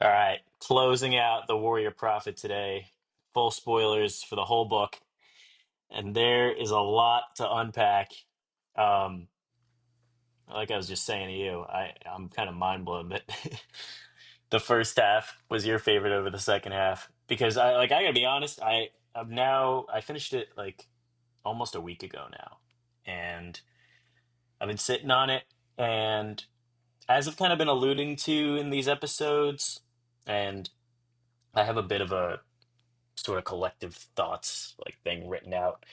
All right, closing out the Warrior Prophet today. Full spoilers for the whole book, and there is a lot to unpack. Um, like I was just saying to you, I'm kind of mind blown that the first half was your favorite over the second half because I gotta be honest, I finished it like almost a week ago now, and I've been sitting on it, and as I've kind of been alluding to in these episodes, and I have a bit of a sort of collective thoughts like thing written out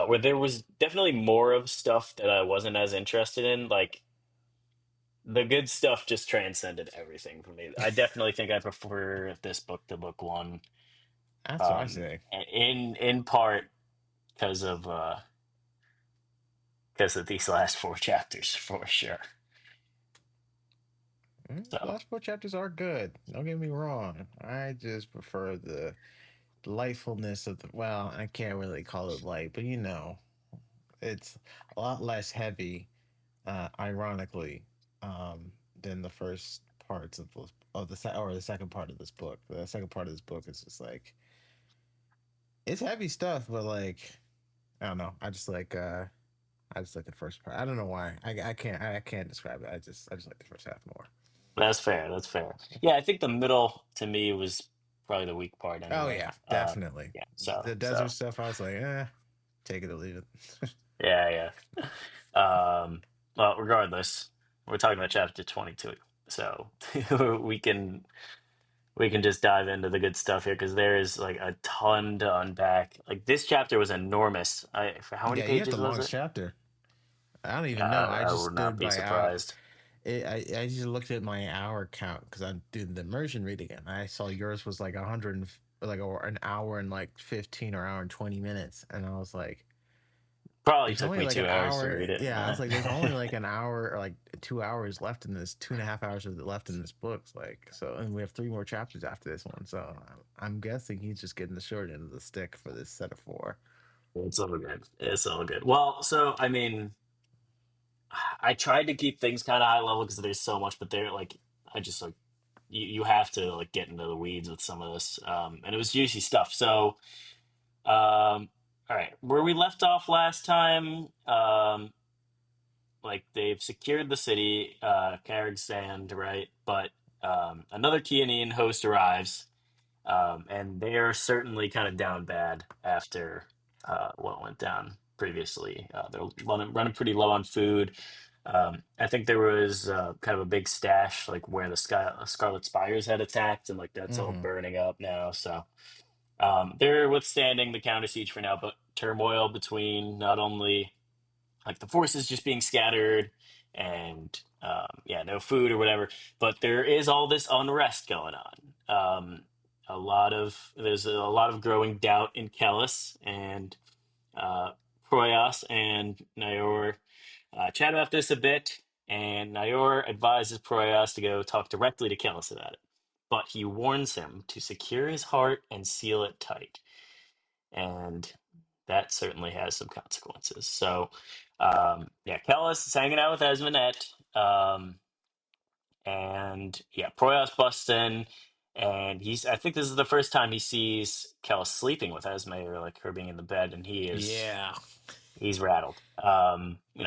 where there was definitely more of stuff that I wasn't as interested in. Like the good stuff just transcended everything for me. I definitely think I prefer this book to book one, That's what I say. in part because of these last four chapters for sure. The So last four chapters are good. Don't get me wrong. I just prefer the delightfulness of the. Well, I can't really call it light, but it's a lot less heavy, ironically, than the first parts of or the second part of this book. The second part of this book is just like it's heavy stuff, but like I don't know. I just like the first part. I don't know why. I can't describe it. I just like the first half more. that's fair. That's fair. Yeah, I think the middle to me was probably the weak part Oh anyway. yeah, definitely. Yeah. The desert stuff, I was like, take it or leave it. Yeah, yeah. Well, regardless, we're talking about chapter 22, so we can we can just dive into the good stuff here because there is like a ton to unpack. Like this chapter was enormous. For how many Yeah, you had the pages was longest it? chapter. I don't Yeah, even know. I I just would not stood be by out. surprised. I just looked at my hour count because I'm doing the immersion reading, and I saw yours was like 100 or an hour and like 15 or hour and 20 minutes, and I was like, Probably there's took only me like an 2 hours to hour. read it. Yeah, I was like, there's only like an hour or like 2 hours left in this, 2.5 hours left in this book. Like, so, and we have three more chapters after this one. So I'm guessing he's just getting the short end of the stick for this set of four. It's all good. It's all good. Well, so I mean, I tried to keep things kind of high level because there's so much, but they're like, I just like you have to like get into the weeds with some of this, and it was juicy stuff. So, all right, where we left off last time, like they've secured the city, Carrick Sand, right? But another Kianian host arrives, and they're certainly kind of down bad after what went down previously. They're running pretty low on food. I think there was kind of a big stash, like where the Scarlet Spires had attacked, and like that's all Mm-hmm. burning up now. So they're withstanding the counter siege for now, but turmoil between not only like the forces just being scattered and yeah, no food or whatever, but there is all this unrest going on. There's a lot of growing doubt in Kellis, and Proyas and Nayor chat about this a bit, and Nayor advises Proyas to go talk directly to Kellis about it. But he warns him to secure his heart and seal it tight. And that certainly has some consequences. So, yeah, Kellis is hanging out with Esmonette. And yeah, Proyas busts in, and I think this is the first time he sees Kellis sleeping with Esme or like her being in the bed, and Yeah. he's rattled.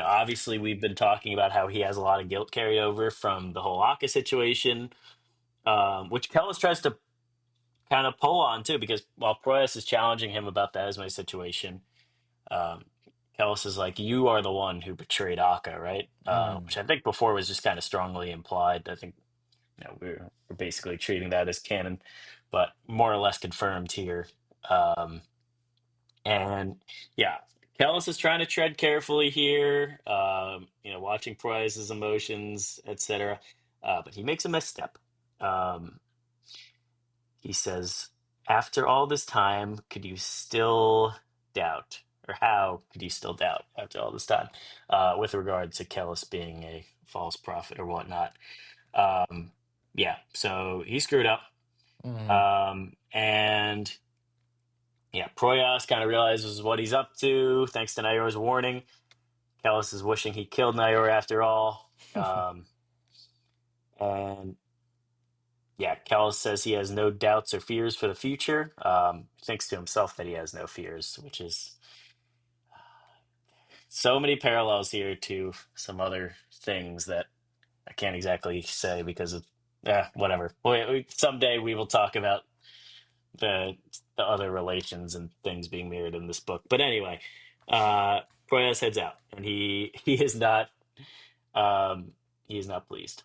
Obviously, we've been talking about how he has a lot of guilt carried over from the whole Aka situation, which Kellis tries to kind of pull on too, because while Proyas is challenging him about the Esme situation, um, Kellis is like, "You are the one who betrayed Aka, right?" Mm. Which I think before was just kind of strongly implied. I think we're basically treating that as canon, but more or less confirmed here. Um, and yeah, Kellis is trying to tread carefully here. Watching Price's emotions, etc. But he makes a misstep. Um, he says, "After all this time, could you still doubt?" Or how could you still doubt after all this time, with regard to Kellis being a false prophet or whatnot? Um, yeah, so he screwed up. Mm. And yeah, Proyas kind of realizes what he's up to thanks to Nayor's warning. Kellis is wishing he killed Nayor after all. And yeah, Kellis says he has no doubts or fears for the future. Thinks to himself that he has no fears, which is so many parallels here to some other things that I can't exactly say because of, whatever. Someday we will talk about the the other relations and things being mirrored in this book. But anyway, Proyas heads out, and um, he is not pleased.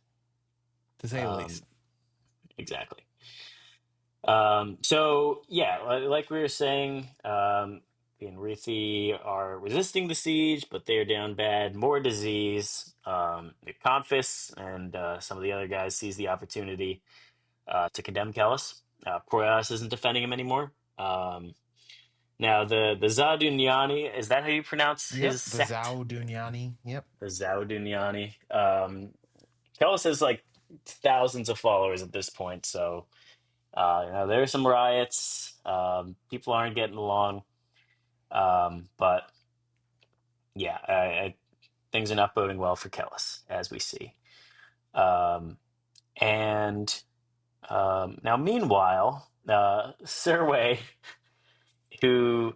to say the Um, least. exactly. So yeah, like we were saying, the Enrithi are resisting the siege, but they're down bad. More disease. The Confis and some of the other guys seize the opportunity to condemn Callus. Proyas isn't defending him anymore. Now the Zadunyani, is that how you pronounce Yep, his the sect? Zhao Dunyani. Yep. The Zadunyani. Callus has like thousands of followers at this point, so there's some riots. People aren't getting along. But yeah, things are not boding well for Kellis, as we see. Um, and Now, meanwhile, Serway, who,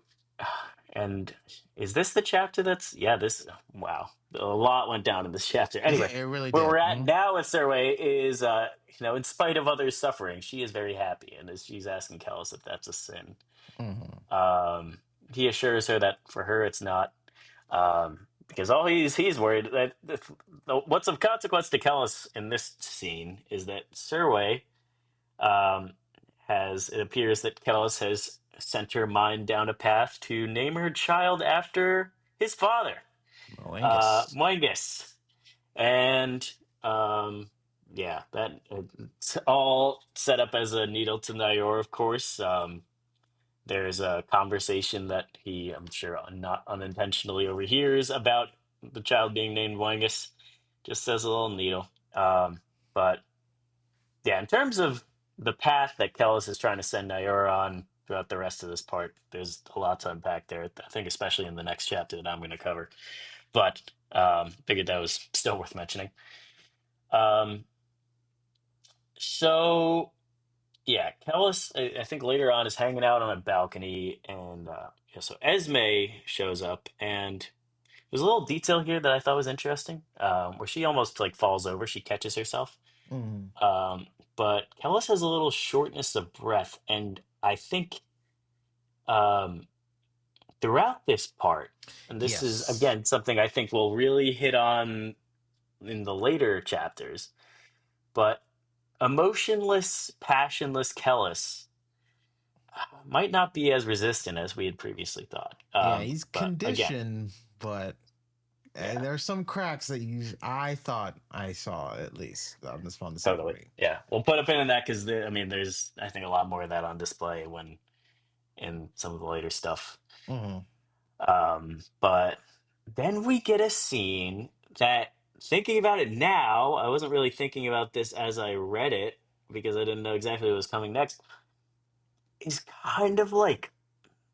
and is this the chapter that's, yeah, this, wow, a lot went down in this chapter. Anyway, It really where we're did. at now with Serway is, in spite of others suffering, she is very happy. And as she's asking Kellis if that's a sin. Mm-hmm. Um, he assures her that for her it's not, because all he's worried that what's of consequence to Kellis in this scene is that Serway um, has it appears that Kellis has sent her mind down a path to name her child after his father, Moangus. Moingus, and yeah, that it's all set up as a needle to Nayor, of course. There's a conversation that he, I'm sure, not unintentionally overhears about the child being named Wangus, just as a little needle. But yeah, in terms of the path that Kellis is trying to send Nayor on throughout the rest of this part, there's a lot to unpack there. I think, especially in the next chapter that I'm going to cover. But figured that was still worth mentioning. Um, so yeah, Kellis, I think later on is hanging out on a balcony, and yeah, so Esme shows up, and there's a little detail here that I thought was interesting, where she almost like falls over, she catches herself, Mm-hmm. um, but Kellis has a little shortness of breath, and I think um, throughout this part, and this is Yes. again something I think we'll really hit on in the later chapters, but emotionless, passionless Kellis might not be as resistant as we had previously thought. Yeah, he's But again, conditioned, but yeah, there's some cracks that I thought I saw at least on this phone this totally. evening. Yeah, we'll put a pin in that because I mean, there's I think a lot more of that on display when in some of the later stuff. Mm-hmm. But then we get a scene that, thinking about it now, I wasn't really thinking about this as I read it because I didn't know exactly what was coming next. Is kind of like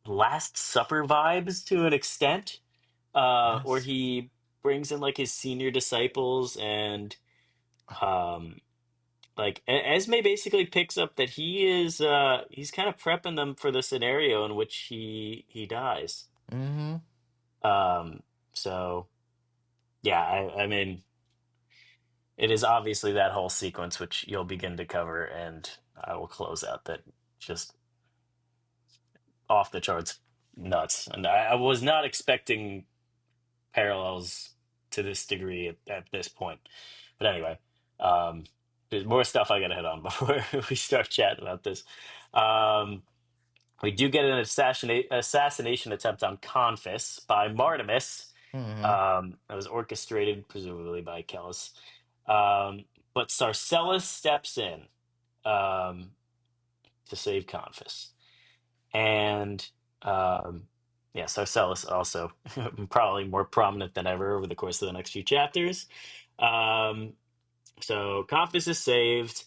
Last Supper vibes to an extent, where Yes. he brings in like his senior disciples and um like Esme basically picks up that he's kind of prepping them for the scenario in which he dies. Mm-hmm. Um so yeah, I mean it is obviously that whole sequence which you'll begin to cover, and I will close out that just off the charts nuts. And I was not expecting parallels to this degree at this point. But anyway, um, there's more stuff I got to hit on before we start chatting about this. Um, we do get an assassination attempt on Confis by Martimus. Mm-hmm. That was orchestrated, presumably by Kellis. But Sarcellus steps in um, to save Confis. And yeah, Sarcellus also probably more prominent than ever over the course of the next few chapters. Um, so Confus is saved.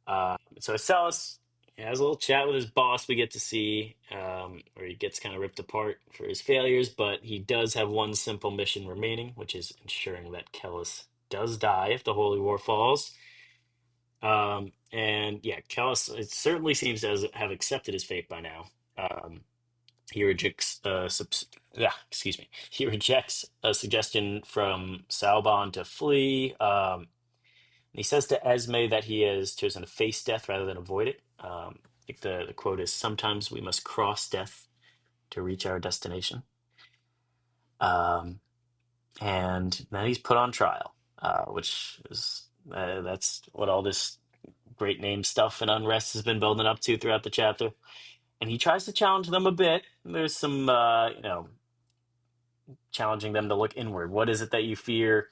Sarcellus has a little chat with his boss. We get to see where he gets kind of ripped apart for his failures, but he does have one simple mission remaining, which is ensuring that Kellis does die if the Holy War falls. And yeah, Callus, it certainly seems to have accepted his fate by now. He rejects, yeah, excuse me. He rejects a suggestion from Saubon to flee. And he says to Esme that he has chosen to face death rather than avoid it. I think the quote is, "Sometimes we must cross death to reach our destination." Um, and then he's put on trial, which is that's what all this great name stuff and unrest has been building up to throughout the chapter. And he tries to challenge them a bit. There's some, challenging them to look inward. What is it that you fear?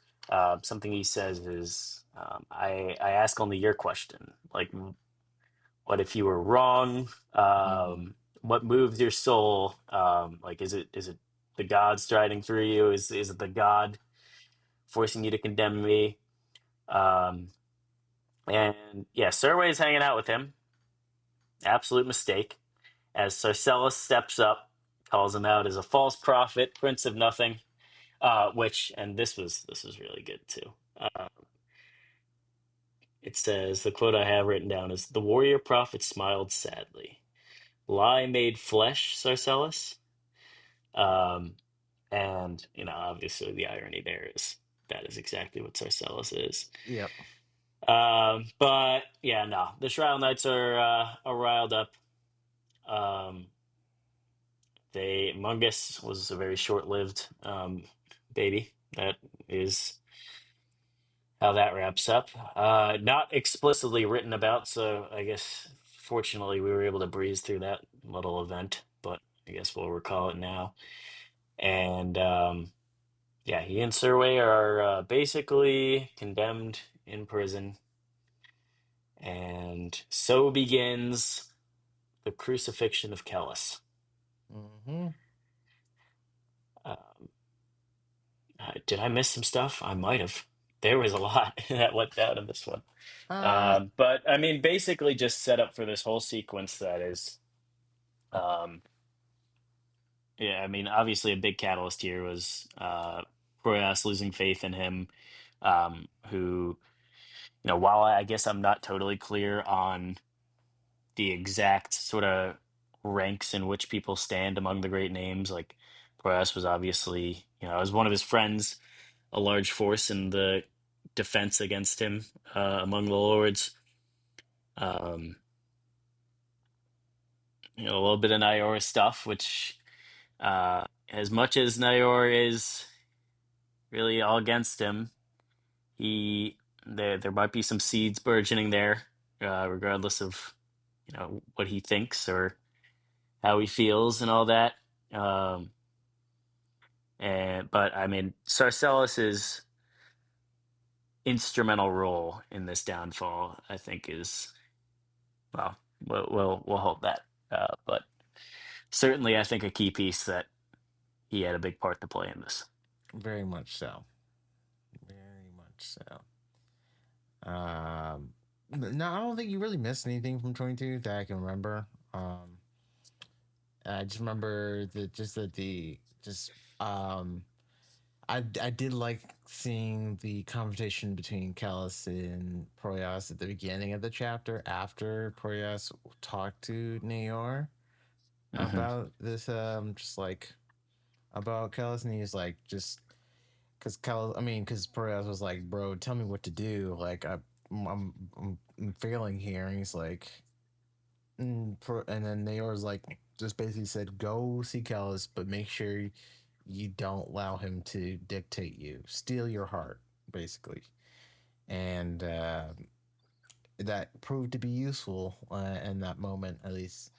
Something he says is, I ask only your question. Like, what if you were wrong? Mm-hmm. What moves your soul? Like, is it the God striding through you? Is it the God forcing you to condemn me? Um, and yeah, Serway is hanging out with him. Absolute mistake. As Sarcellus steps up, calls him out as a false prophet, prince of nothing. And this was really good too. It says, the quote I have written down is, "The warrior prophet smiled sadly. Lie made flesh, Sarcellus." Um, and obviously the irony there is that is exactly what Sarcellus is. Yep. But yeah, no, the Shroud Knights are riled up. Um, they Mungus was a very short-lived baby. That is how that wraps up. Not explicitly written about, so I guess fortunately we were able to breeze through that little event, but I guess we'll recall it now. And yeah, he and Serway are basically condemned in prison, and so begins the crucifixion of Kellus. Mm-hmm. Um, did I miss some stuff? I might have. There was a lot that went down in this one. Uh, But I mean, basically, just set up for this whole sequence that is, um, yeah, I mean, obviously, a big catalyst here was Proyas losing faith in him, who, while I guess I'm not totally clear on the exact sort of ranks in which people stand among the great names, like Proyas was obviously, as one of his friends, a large force in the defense against him among the lords. Um, a little bit of Nayor stuff, which, as much as Nayor is really all against him, he there might be some seeds burgeoning there, regardless of what he thinks or how he feels and all that. Um, but I mean, Sarcellus's instrumental role in this downfall, I think, is, well, we'll hold that. But certainly, I think a key piece that he had a big part to play in this. very much so. Very much so. Um, no, I don't think you really missed anything from 22 that I can remember. I just remember that just that the just I did like seeing the conversation between Callus and Proyas at the beginning of the chapter after Proyas talked to Naor Hmm. about this just like about Callus, and he's like just because Callus, I mean, because Proyas was like, bro, tell me what to do, like I'm failing here, and he's like, and then Naor's like just basically said, go see Callus, but make sure you don't allow him to dictate you, steal your heart, basically. And that proved to be useful in that moment, at least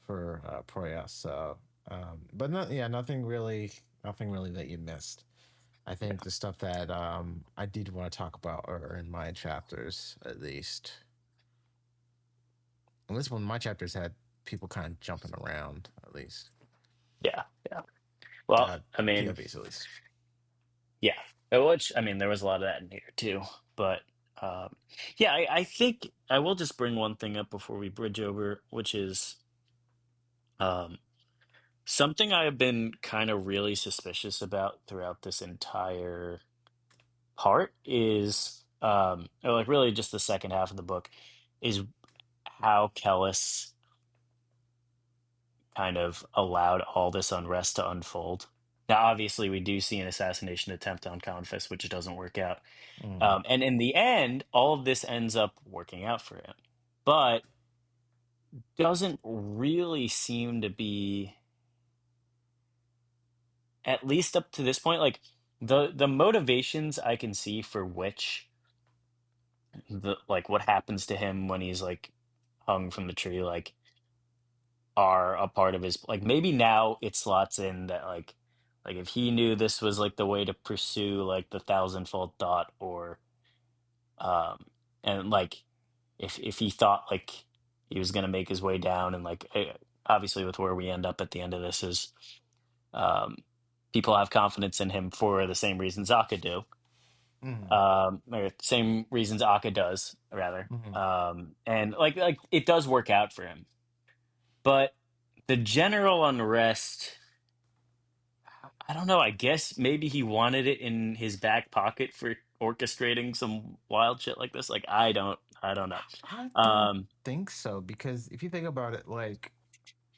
for Proyas. So, but no, yeah, nothing really that you missed. I think the stuff that I did want to talk about are in my chapters, at least. At least when my chapters had people kind of jumping around, at least. Yeah, yeah. Well, I mean, POVs, at least. yeah. Which, I mean, there was a lot of that in here too. But um, yeah, I think I will just bring one thing up before we bridge over, which is um, something I have been kind of really suspicious about throughout this entire part is. or like really just the second half of the book, is how Kellis kind of allowed all this unrest to unfold. Now, obviously, we do see an assassination attempt on Confus, which doesn't work out. Mm, And in the end, all of this ends up working out for him, but doesn't really seem to be, at least up to this point, like the motivations I can see for which the like what happens to him when he's like hung from the tree, like are a part of his like maybe now it slots in that like if he knew this was like the way to pursue like the thousandfold thought or um and like if he thought like he was gonna make his way down and like obviously with where we end up at the end of this is um people have confidence in him for the same reasons Aka do, mm, or same reasons Aka does rather, mm. and like it does work out for him, but the general unrest, I don't know. I guess maybe he wanted it in his back pocket for orchestrating some wild shit like this. Like I don't know. I don't Um, think so because if you think about it, like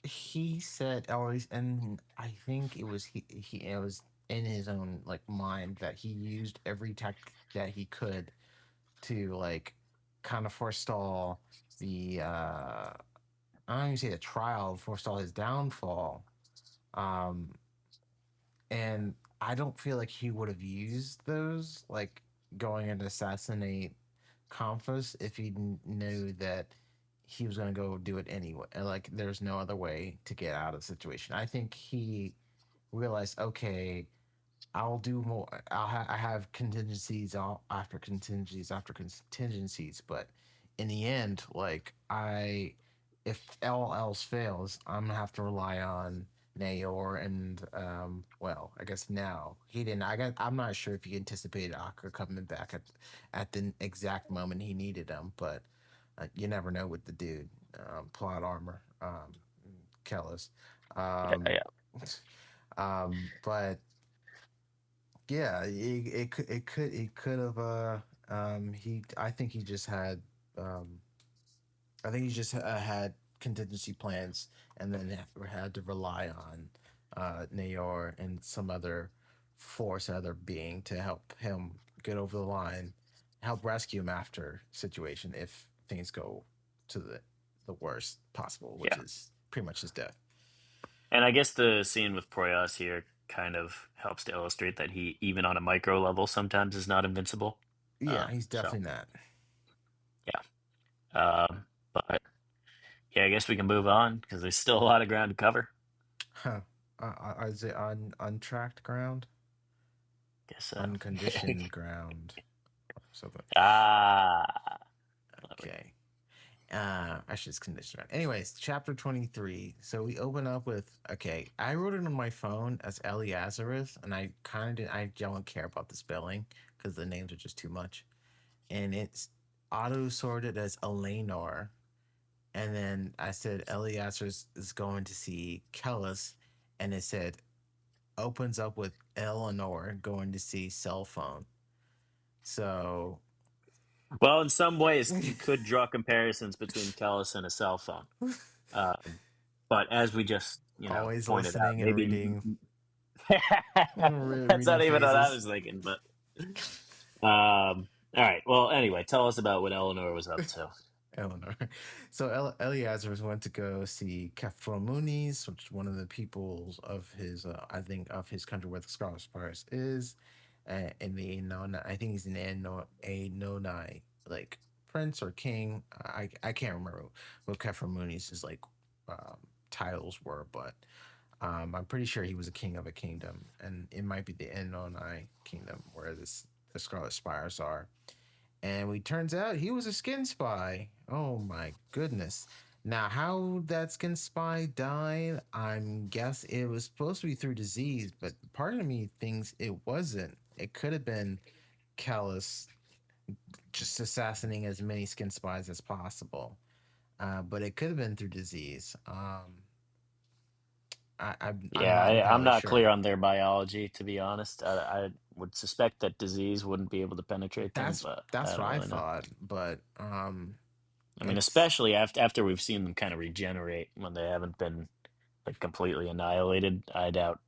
he said, always, and I think it was he it was in his own like mind that he used every tactic that he could to like kind of forestall the I don't even say the trial, forestall his downfall. Um, and I don't feel like he would have used those like going and assassinate Confus if he knew that he was going to go do it anyway. And like, there's no other way to get out of the situation. I think he realized, okay, I'll do more. I have contingencies after contingencies after contingencies, but in the end, like if all else fails, I'm gonna have to rely on Nayor and well, I guess now he didn't. I'm not sure if he anticipated Akka coming back at the exact moment he needed him, but you never know with the dude. Plot armor, Kellis. yeah, Um, yeah, but yeah, it could have he I think he just had um I think he just had contingency plans and then had to rely on Nayor and some other force, other being to help him get over the line, help rescue him after situation if things go to the worst possible, which yeah. is pretty much his death. And I guess the scene with Proyas here kind of helps to illustrate that he, even on a micro level, sometimes is not invincible. Yeah, he's So definitely not. yeah. But yeah, I guess we can move on because there's still a lot of ground to cover. Huh. Is it on untracked ground? Guess so. Unconditioned ground. Something. Ah, clever. Okay. I should just condition it. Anyways, chapter 23. So we open up with okay. I wrote it on my phone as Eliazarus, and I don't care about the spelling because the names are just too much. And it's auto sorted as Eleanor. And then I said Eliazarus is going to see Kellis, and it said opens up with Eleanor going to see cell phone. So Well, in some ways, you could draw comparisons between Callus and a cell phone. Um, but as we just, always pointed out, listening and maybe reading that's reading not even what I phases. was thinking. But all right. Well, anyway, tell us about what Eleanor was up to. Eleanor. So Eleazar went to go see Kefromunis, which is one of the peoples of his, I think, of his country where the Scarlet Spires is, in the Anona. I think he's an Anonai, like prince or king. I can't remember what Kefromunis is like titles were, but I'm pretty sure he was a king of a kingdom, and it might be the Anonai kingdom where the Scarlet Spires are. And we turns out he was a skin spy. Oh my goodness. Now, how that skin spy died, I'm guess it was supposed to be through disease, but part of me thinks it wasn't. It could have been Callus just assassinating as many skin spies as possible. But it could have been through disease. I'm Yeah, not I'm entirely not clear sure. on their biology, to be honest. I would suspect that disease wouldn't be able to penetrate them, but I That's don't what I really know. thought, but I mean, it's especially after we've seen them kind of regenerate when they haven't been like completely annihilated. I doubt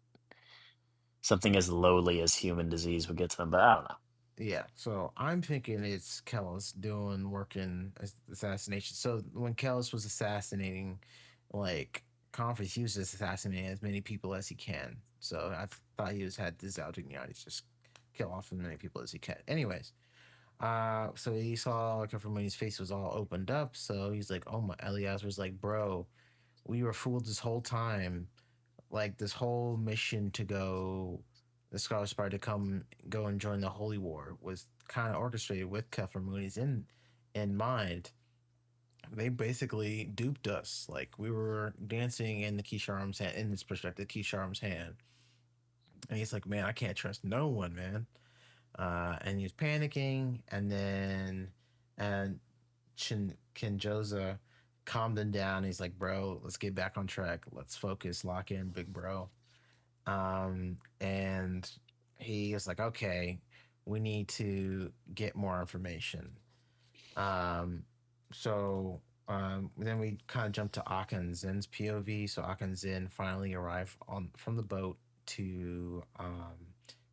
something as lowly as human disease would get to them, but I don't know. yeah. So I'm thinking it's Kellis doing working assassination. So when Kellis was assassinating, like Conference, he was just assassinating as many people as he can. So I thought he was had this out to just kill off as many people as he can. Anyways, so he saw like from when his face was all opened up. So he's like, "Oh my!" Elias was like, "Bro, we were fooled this whole time. Like this whole mission to go, the Scarlet Spider to come go and join the Holy War was kind of orchestrated with Kefir Mooney's in mind. They basically duped us. Like we were dancing in the Kisharm's hand, in this perspective, Kisharm's hand, and he's like, "Man, I can't trust no one, man." And he was panicking, and then and Kinjoza calmed him down. He's like, "Bro, let's get back on track. Let's focus, lock in, big bro." And he was like, "Okay, we need to get more information." Um, then we kind of jumped to Akin Zin's POV. So Akin Zin finally arrived on from the boat to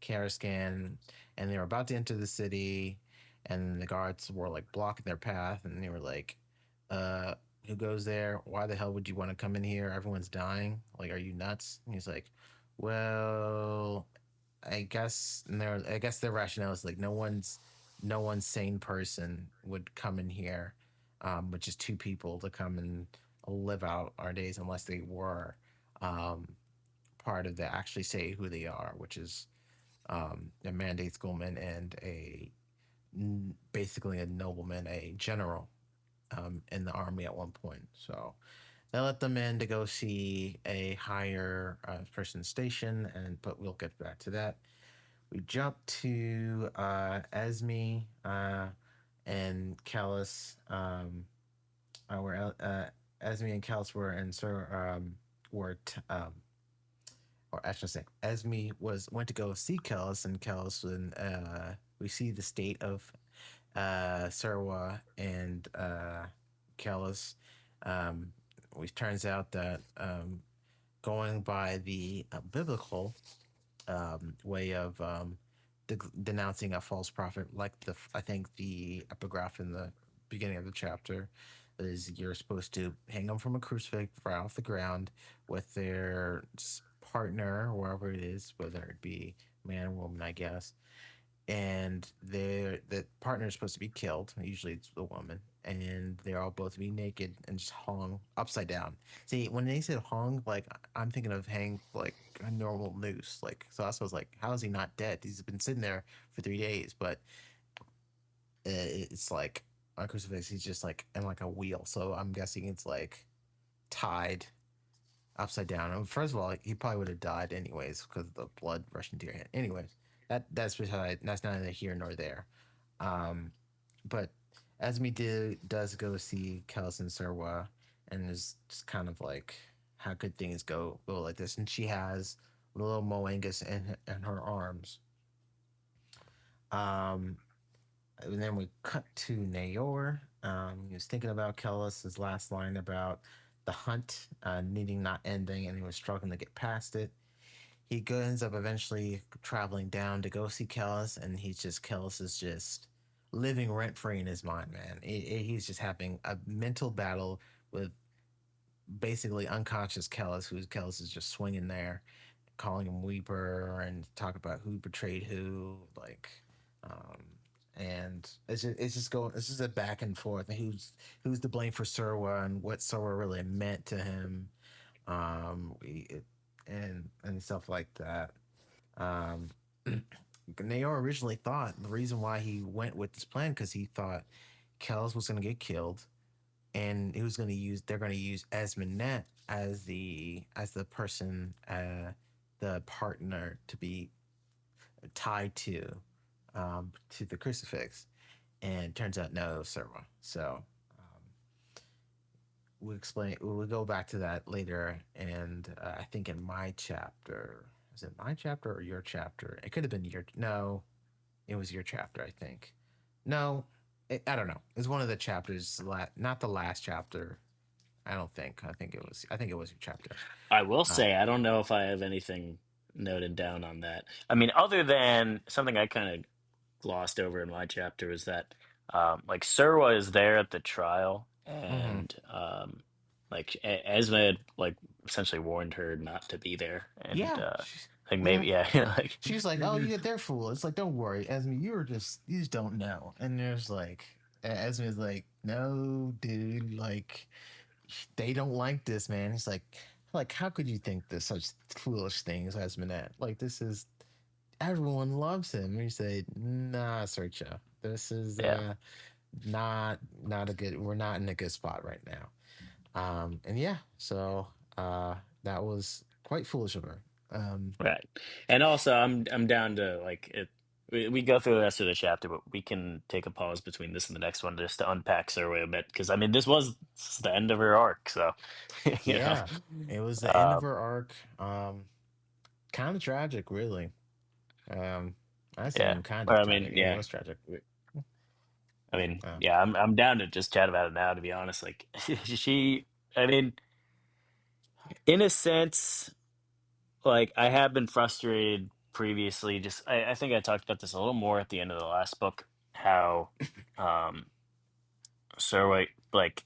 Karaskan, and they were about to enter the city, and the guards were like blocking their path, and they were like, uh, "Who goes there? Why the hell would you want to come in here? Everyone's dying. Like, are you nuts?" And he's like, "Well, I guess their rationale is like no one sane person would come in here, with just two people to come and live out our days unless they were um, part of the actually say who they are, which is a mandate schoolman and a basically a nobleman, a general in the army at one point. So they let them in to go see a higher person station, and but we'll get back to that. We jump to Esme and Callus, where Esme and Callus were and Sir were or I should say Esme was went to go see Callus, and Callus, and we see the state of Serwa and Callus. Um, which turns out that going by the biblical way of denouncing a false prophet, like I think the epigraph in the beginning of the chapter is you're supposed to hang them from a crucifix right off the ground with their partner, wherever it is, whether it be man or woman, I guess, and the partner is supposed to be killed. Usually it's the woman, and they're all both be naked and just hung upside down. See, when they said hung, like I'm thinking of hang like a normal noose. Like so, I was like, how is he not dead? He's been sitting there for 3 days, but it's like on crucifix. He's just like in like a wheel. So I'm guessing it's like tied upside down. And first of all, he probably would have died anyways because of the blood rushing to your hand. Anyways, that's beside that's neither here nor there. Um, but Esme does go see Kellis and Serwa, and is just kind of like how could things go like this, and she has little Moangus in her arms. Um, and then we cut to Nayor. He was thinking about Kellis's last line about the hunt needing not ending, and he was struggling to get past it. He ends up eventually traveling down to go see Kellis, and Kellis is just living rent free in his mind, man. He's just having a mental battle with basically unconscious Kellis, who's Kellis is just swinging there, calling him Weeper and talk about who betrayed who, like, um, and it's just going, it's just a back and forth, and who's to blame for Serwa and what Serwa really meant to him, we, it, and stuff like that. Um, Naor originally thought the reason why he went with this plan because he thought Kells was going to get killed, and he was going to use they're going to use Esmonette as the person, the partner to be tied to the crucifix, and turns out no, Serva. So we'll go back to that later, and I think in my chapter, is it my chapter or your chapter? It could have been your, no, it was your chapter, I think. No, I don't know. It's one of the chapters, not the last chapter. I don't think. I think it was your chapter. I will Uh, say I don't know if I have anything noted down on that. I mean, other than something I kind of glossed over in my chapter is that like Surwa is there at the trial, mm-hmm. and like Esme had like essentially warned her not to be there, and Yeah, I think yeah. maybe yeah, like She's like, "Oh, you get their fool." It's like, "Don't worry, Esme. You just don't know." And there's like, Esme's like, "No, dude. Like, they don't like this, man." He's like, how could you think this such foolish things, Esminette? Like, this is everyone loves him. And he said, "Nah, Searcha. This is yeah. not a good. We're not in a good spot right now." And yeah, so that was quite foolish of her. Right. And also I'm down to like it we go through the rest of the chapter, but we can take a pause between this and the next one just to unpack Survey a bit. Because I mean this is the end of her arc, so you know. Yeah, it was the end of Uh, her arc. Kind of tragic, really. Um, I say yeah. even kind Or of I mean, tragic. It yeah. was tragic. I mean, Um, yeah, I'm down to just chat about it now, to be honest. Like she I mean, in a sense, like I have been frustrated previously. Just I think I talked about this a little more at the end of the last book, how um Survey like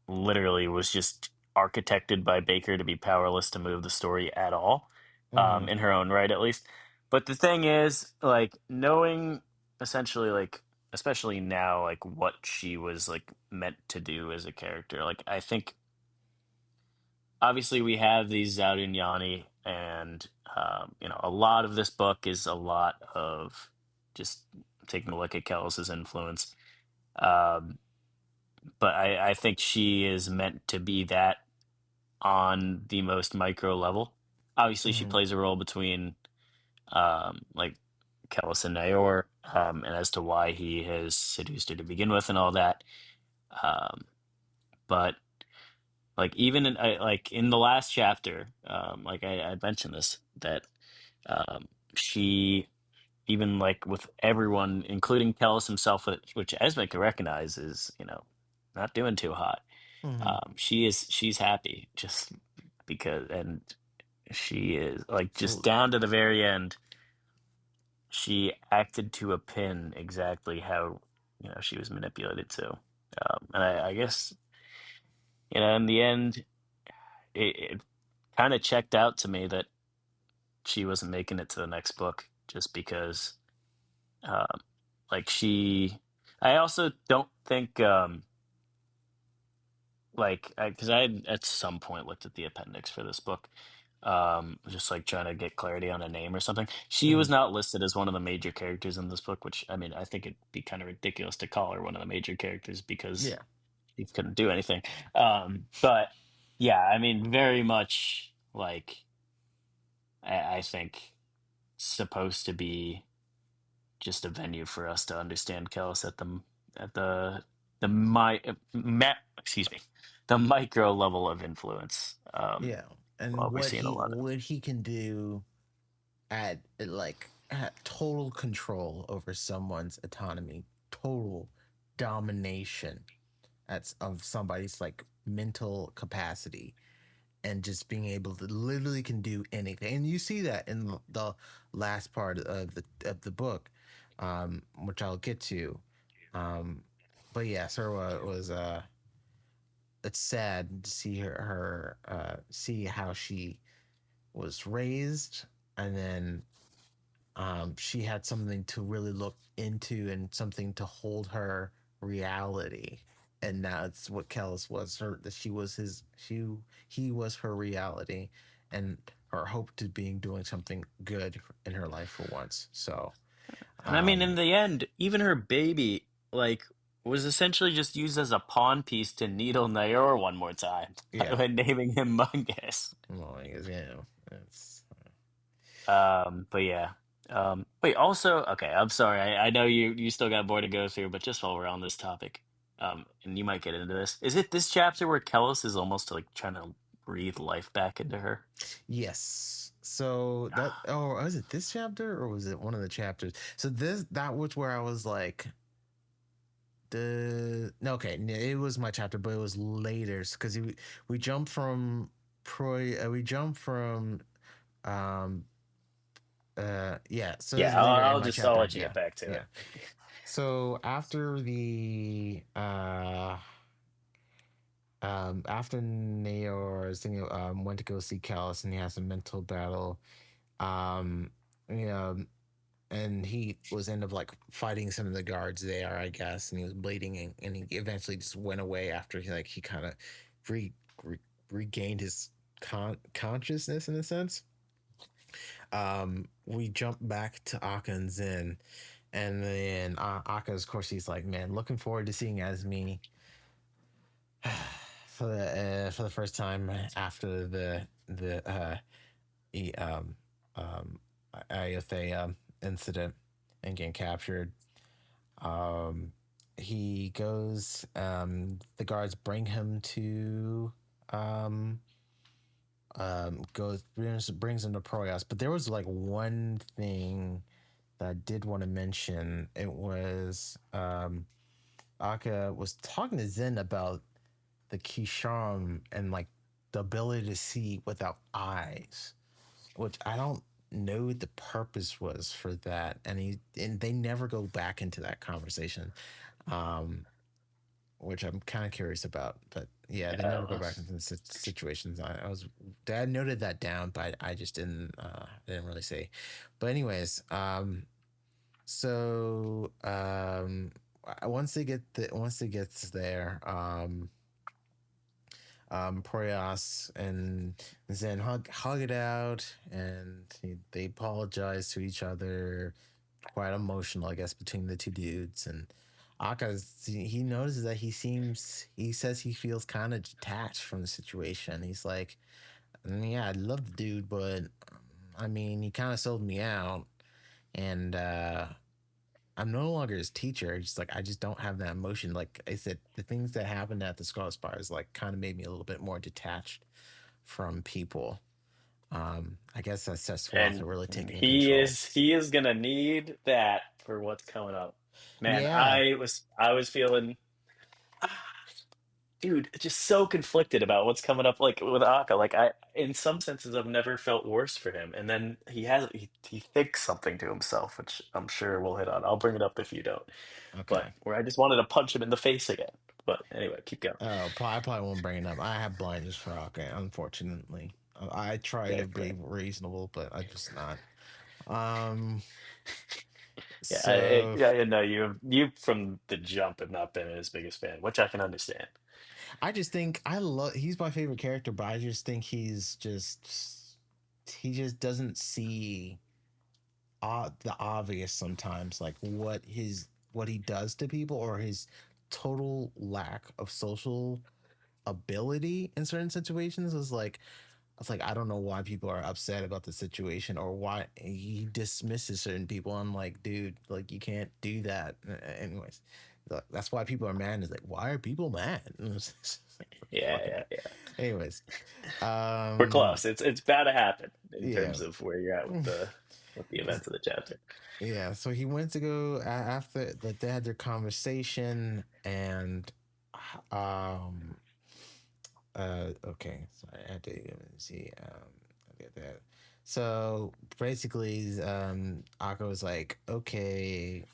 literally was just architected by Baker to be powerless to move the story at all, mhm, in her own right, at least. But the thing is, like, knowing essentially, like, especially now, like, what she was, like, meant to do as a character, like, I think obviously we have these Zaudinyani, and, you know, a lot of this book is a lot of just taking a look at Kellis's influence. Um, but I think she is meant to be that on the most micro level. Obviously, she mhm, plays a role between like Kellis and Naor, and as to why he has seduced her to begin with and all that. Um, but like even in like in the last chapter, like I mentioned this that she even like with everyone, including Kellis himself, which Esme can recognize is not doing too hot. mhm. She's happy just because and she is like just So down to the very end. She acted to a pin exactly how she was manipulated to, and I guess in the end, it kind of checked out to me that she wasn't making it to the next book just because, um, like she. I also don't think like because I had at some point looked at the appendix for this book, just like trying to get clarity on a name or something. She was mhm. not listed as one of the major characters in this book, which I mean I think it'd be kind of ridiculous to call her one of the major characters because Yeah, she couldn't do anything. But yeah, I mean very much like I think supposed to be just a venue for us to understand Kellis at the excuse me, the micro level of influence. yeah. And Well, we're seeing a lot of. what he can do at total control over someone's autonomy, total domination of somebody's like mental capacity, and just being able to literally can do anything. And you see that in the last part of the book, which I'll get to. Um, but yeah, Serwa was it's sad to see see how she was raised, and then she had something to really look into and something to hold her reality. And now it's what Kellis was her that she was his he was her reality, and her hope to being doing something good in her life for once. So And I mean, in um the end, even her baby, like, was essentially just used as a pawn piece to needle Nayor one more time yeah, by naming him Mungus. well, I guess, it's But yeah. Wait, also, okay, I'm sorry. I know you still got more to go through, but just while we're on this topic, and you might get into this. Is it this chapter where Kellis is almost like trying to breathe life back into her? Yes. So that, oh, was it this chapter or was it one of the chapters? So this, that was where I was like, the no, okay, it was my chapter, but it was later because we jumped from we jumped from um yeah, so it was Yeah, later in my I'll chapter. let you Yeah, get back to yeah. it. So after Naor went to go see Callus and he has a mental battle, um you know, and he was end up like fighting some of the guards there, I guess, and he was bleeding, and he eventually just went away after he kind of re, re, regained his consciousness in a sense. We jump back to Akka and Zen, and then Akka, of course, he's like, man, looking forward to seeing Esme for the first time after the e, um Ayothe incident and getting captured. Um, he goes. The guards bring him to. Goes brings him to Proyas, but there was like one thing that I did want to mention. It was Aka was talking to Zen about the Kisham and like the ability to see without eyes, which I don't know what the purpose was for that, and they never go back into that conversation, um, which I'm kind of curious about. But yeah, they never go Yeah, back into the situations. I was Dad noted that down, but I just didn't really say. But anyways, so once it gets there, Proyas and Zen hug it out, and they apologize to each other. Quite emotional, I guess, between the two dudes. And Akka, he notices that he says he feels kind of detached from the situation. He's like, yeah, I love the dude, but I mean, he kind of sold me out, and I'm no longer his teacher. Just like I just don't have that emotion. Like I said, the things that happened at the Scarlet Spires like kind of made me a little bit more detached from people. I guess that's just Swatha and really taking he control. is gonna need that for what's coming up. Man, Yeah. I was feeling, dude, just so conflicted about what's coming up, like with Akka. Like in some senses, I've never felt worse for him, and then he thinks something to himself, which I'm sure we'll hit on. I'll bring it up if you don't. But Okay. where I just wanted to punch him in the face again. But anyway, keep going. I probably won't bring it up. I have blinders for okay, unfortunately. I try Okay, to be right. reasonable, but I'm just not. Um, Yeah, so I know you from the jump have not been his biggest fan, which I can understand. I just think I love. He's my favorite character, but I just think he just doesn't see the obvious sometimes, like what he does to people or his total lack of social ability in certain situations is like it's like I don't know why people are upset about the situation or why he dismisses certain people. I'm like, dude, like you can't do that. Anyways, that's why people are mad. Is like, why are people mad? Yeah, Fucking. yeah, yeah. Anyways, We're um, close. It's bound to happen in yeah. terms of where you're at with the events of the chapter. Yeah, so he went to go after that they had their conversation and um okay, so I had to see I get that. So basically Akko was like, okay,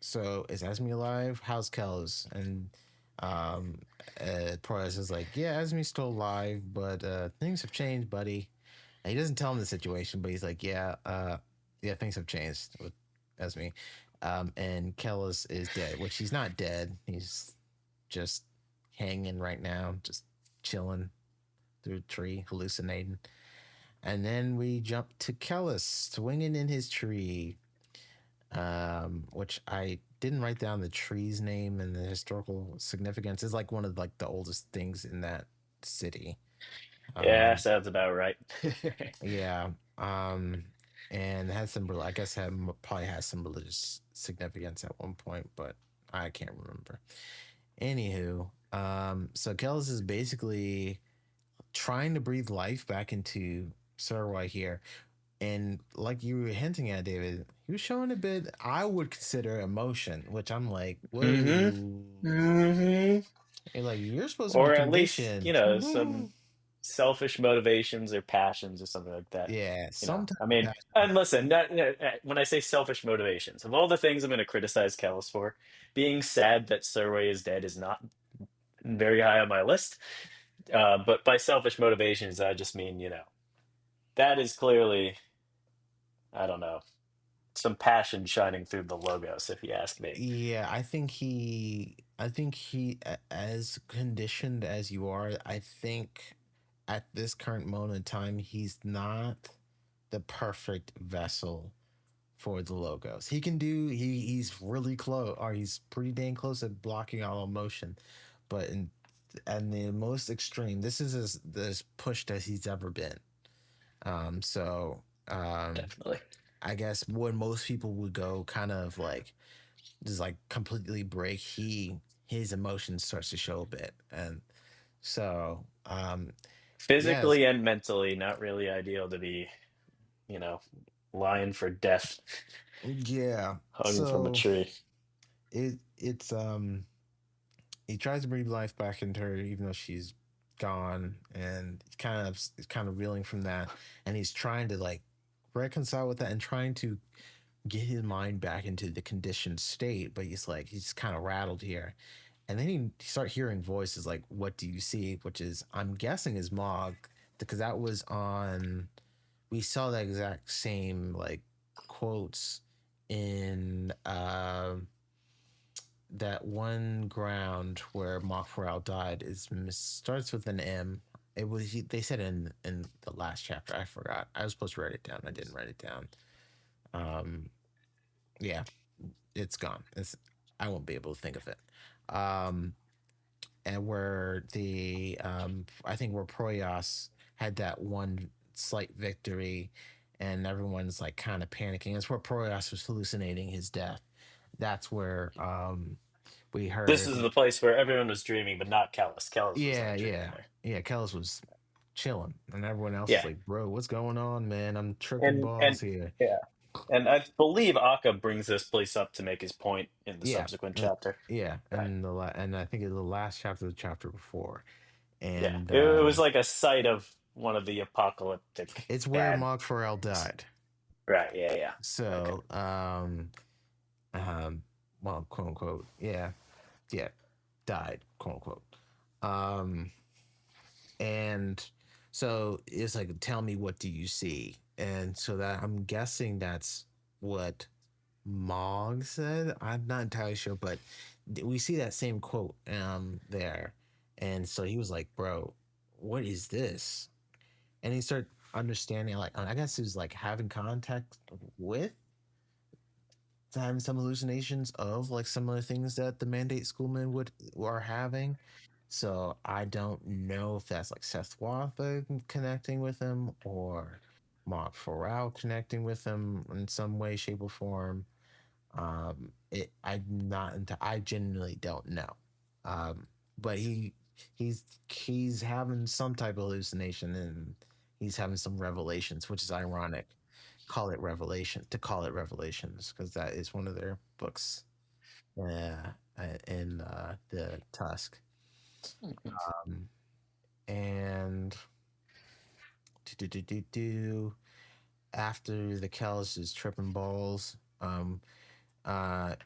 so is Esme alive? How's Kells? And um Proyas is like, yeah, Esme's still alive, but things have changed, buddy. And he doesn't tell him the situation, but he's like, yeah, things have changed with Esme. And Kellis is dead, which he's not dead. He's just hanging right now, just chilling through a tree, hallucinating. And then we jump to Kellis swinging in his tree, which I didn't write down the tree's name and the historical significance. It's like one of like the oldest things in that city. Yeah, Um, sounds about right. yeah. Um, and had some, I guess, probably has some religious significance at one point, but I can't remember. Anywho, so Kellis is basically trying to breathe life back into Surway here. And like you were hinting at, David, he was showing a bit I would consider emotion, which I'm like, Hmm. whoa. Hmm. And like you're supposed to be Or at least, conditioned. some selfish motivations or passions or something like that. Yeah, sometimes I mean, passion. and listen, when I say selfish motivations, of all the things I'm going to criticize Kellis for, being sad that Surway is dead is not very high on my list. But by selfish motivations, I just mean, that is clearly, I don't know, some passion shining through the logos, if you ask me. Yeah, as conditioned as you are, I think at this current moment in time, he's not the perfect vessel for the logos. He's really close, or he's pretty dang close at blocking all emotion. But in and the most extreme, this is as pushed as he's ever been. So Definitely. I guess when most people would go kind of like just like completely break, his emotion starts to show a bit. And so yes, Physically and mentally, not really ideal to be, you know, lying for death, yeah. hung from a So tree. it's he tries to breathe life back into her even though she's gone, and he's kind of reeling from that, and he's trying to like reconcile with that and trying to get his mind back into the conditioned state, but he's kind of rattled here. And then he start hearing voices like, "What do you see?" Which is, I'm guessing, is Mog, because that was on. We saw that exact same like quotes in that one ground where Mog died. Is starts with an M. They said in the last chapter. I forgot. I was supposed to write it down. I didn't write it down. Um, yeah, it's gone. I won't be able to think of it. Um, and where I think where Proyas had that one slight victory, and everyone's like kind of panicking. It's where Proyas was hallucinating his death. That's where we This is heard. the place where everyone was dreaming, but not Kellis. Kellis was Yeah, not dreaming yeah, there. yeah. Kellis was chilling, and everyone else was Yeah. like, "Bro, what's going on, man? I'm tripping And balls here." yeah. And I believe Akka brings this place up to make his point in the Yeah, subsequent chapter. yeah, Right. and I think it's the last chapter, of the chapter before, Yeah. and It was like a site of one of the apocalyptic it's where bad Mog things. died. Right. Yeah. Yeah. Okay. So, um, well, quote unquote, yeah, yeah, died, quote unquote. Um, and so it's like, tell me, what do you see? And so that I'm guessing that's what Mog said. I'm not entirely sure, but we see that same quote there. And so he was like, bro, what is this? And he started understanding, like, I guess he was like having contact with, having some hallucinations of like some of the things that the mandate schoolmen would are having. So I don't know if that's like Seth Watha connecting with him, or Mark Farrell connecting with him in some way, shape, or form. I genuinely don't know. Um, but he's having some type of hallucination, and he's having some revelations, which is ironic. Call it revelations, because that is one of their books. In the Tusk. Mhm. Um, and after the Kellis is tripping balls, uh,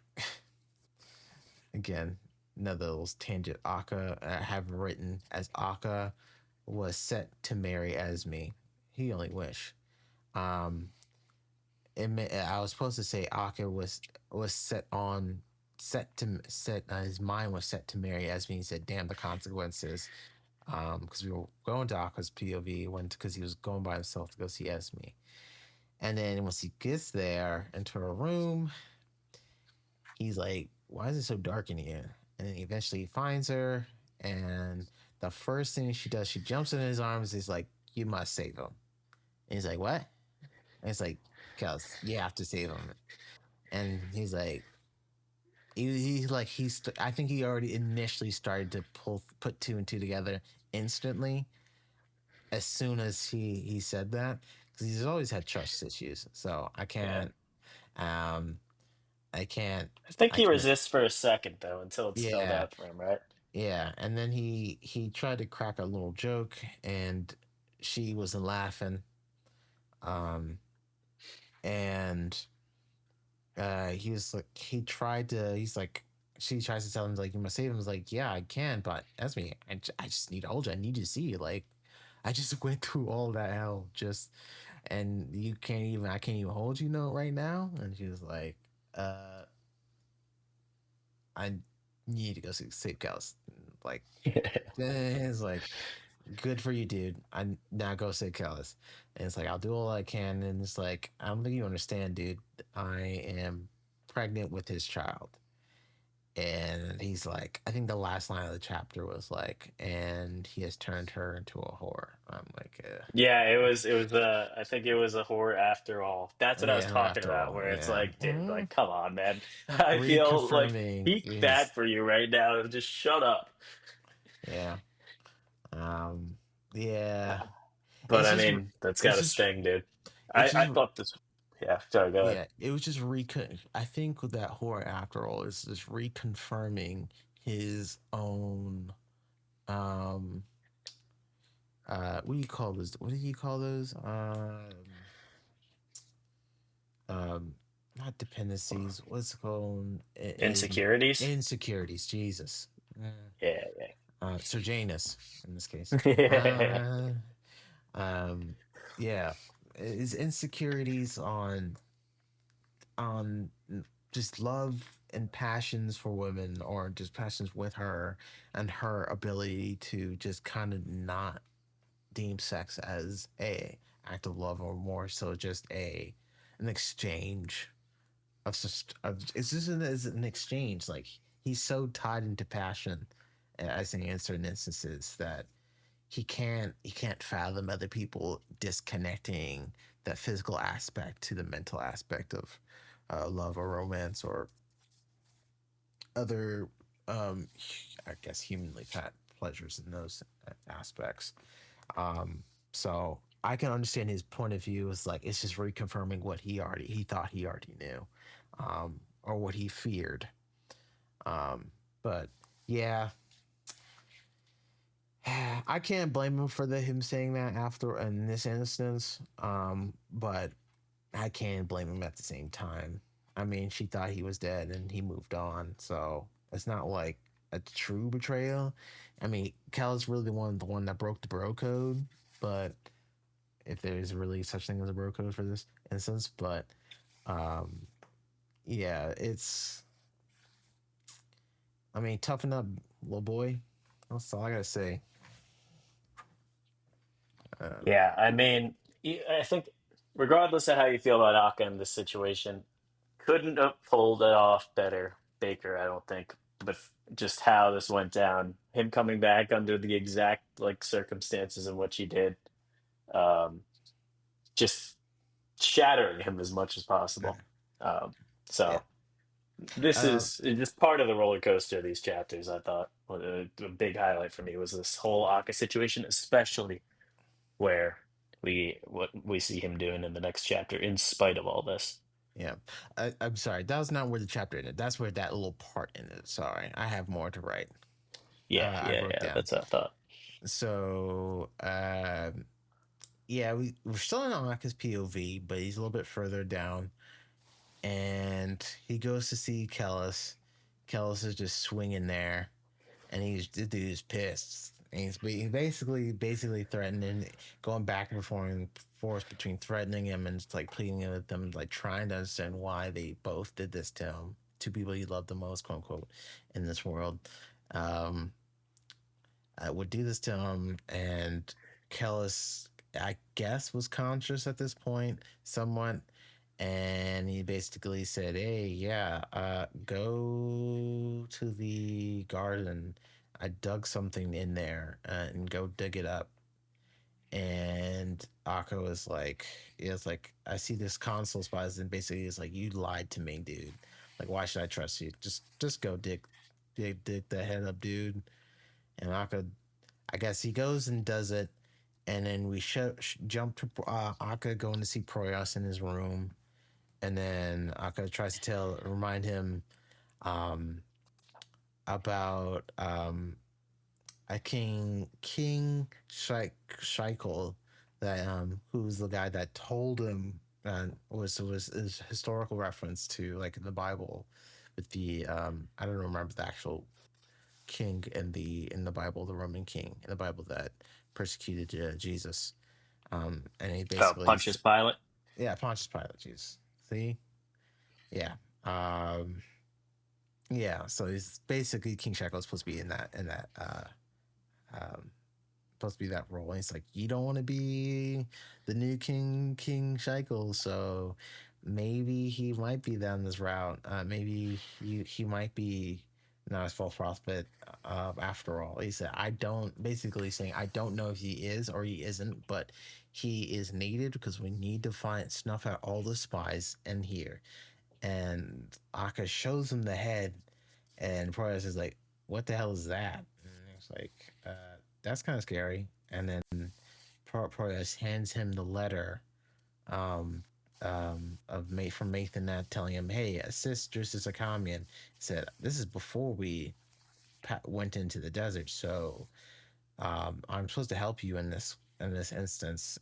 again, another little tangent. Akka, I have written as Akka was set to marry Esme. He only wish. Um, I was supposed to say Akka was set his mind was set to marry Esme. He said, "Damn the consequences." Because we were going to Akka's POV when because he was going by himself to go see Esme, and then once he gets there into her room, he's like, "Why is it so dark in here?" And then eventually he finds her, and the first thing she does, she jumps in his arms. He's like, "You must save him." And he's like, "What?" And it's like, "Cause you have to save him." And he's like, I think he already initially started to put two and two together instantly as soon as he said that, because he's always had trust issues. So Yeah. um I can't I think I he can't resists for a second though until it's spelled yeah out for him, right? yeah. And then he tried to crack a little joke, and she wasn't laughing. Um and he was like, he's like, she tries to tell him like, you must save him. He's like, yeah, I can, but that's me. I just need to hold you. I need you to see you. Like, I just went through all that hell just, and I can't even hold you no right now. And she was like, uh I need to go save cows. Like, it's like, good for you, dude. I now go save Kellis. And it's like, I'll do all I can. And it's like, I don't think you understand, dude. I am pregnant with his child. And he's like, I think the last line of the chapter was like, and he has turned her into a whore. I'm like, Yeah, it was I think it was a horror after all. That's what I was yeah, talking after about, all, where it's yeah. like, dude, like, come on, man. I feel like Reconfirming he's bad is, for you right now. Just shut up. yeah. Um, yeah. But It's I just, mean, that's it's gotta just, sting, dude. it's I just, thought this. Yeah, sorry, go ahead. yeah, it was just I think with that horror after all is just reconfirming his own um what do you call this? What did you call those? Um not dependencies. What's it called in Insecurities. insecurities? Jesus. Mm. Yeah, Sir Janus in this case. yeah. Uh um yeah. His insecurities on just love and passions for women, or just passions with her, and her ability to just kind of not deem sex as a act of love, or more so just a an exchange of it's just an exchange. Like, he's so tied into passion, I think, in certain instances, that he can't fathom other people disconnecting that physical aspect to the mental aspect of love or romance, or other um I guess humanly pleasures in those aspects. um so I can understand his point of view. Is like, it's just reconfirming what he thought he already knew, or what he feared. But yeah, I can't blame him for him saying that after in this instance. But I can't blame him at the same time. I mean, she thought he was dead and he moved on, so it's not like a true betrayal. I mean, Cal is really the one that broke the bro code, but if there's really such thing as a bro code for this instance, but um, yeah, it's. I mean, toughen up, little boy. That's all I gotta say. Um, Yeah, I mean, I think regardless of how you feel about Aka in this situation, couldn't have pulled it off better, Baker, I don't think. But just how this went down, him coming back under the exact like circumstances in which he did, um, just shattering him as much as possible. Um, yeah. so this Uh, is just part of the roller coaster of these chapters. I thought a big highlight for me was this whole Aka situation, especially where what we see him doing in the next chapter, in spite of all this. yeah. I'm sorry. That was not where the chapter ended. That's where that little part ended. Sorry, I have more to write. Yeah, I yeah, wrote yeah. down. That's what I thought. So yeah, we're still in Anaka's POV, but he's a little bit further down, and he goes to see Kellis. Kellis is just swinging there, and the dude's pissed. And he's basically threatening, going back and forth between threatening him and just like pleading with them, like trying to understand why they both did this to him. Two people he loved the most, quote unquote, in this world. Um, would do this to him, and Kellis, I guess, was conscious at this point, somewhat, and he basically said, "Hey, yeah, go to the garden. I dug something in there, and go dig it up." And Akko was like, "It's like, I see this console spies," and basically, it's like, "You lied to me, dude." Like, why should I trust you? Just go dig the head up, dude. And Akka, I guess he goes and does it, and then we jump to Akka going to see Proyas in his room, and then Akka tries to remind him um, about a Scheichel, that who's the guy that told him, was his historical reference to, like, in the Bible with the I don't remember the actual king in the Bible, the Roman king in the Bible that persecuted Jesus. And he Oh, basically, Pontius Pilate. yeah, Pontius Pilate. Jesus, see, yeah, um, yeah. So he's basically King Shekau is supposed to be um, supposed to be that role. And he's like, you don't want to be the new King Shekau, so maybe he might be down this route. Maybe he might be not a false prophet after all. He said, I don't, basically saying, I don't know if he is or he isn't, but he is needed because we need to snuff out all the spies in here. And Akka shows him the head, and Proyas is like, what the hell is that? And it's like, that's kind of scary. And then Proyas hands him the letter um, from Mathanet telling him, hey, assist Drusus Akamian. He said, this is before we went into the desert, so I'm supposed to help you in this instance,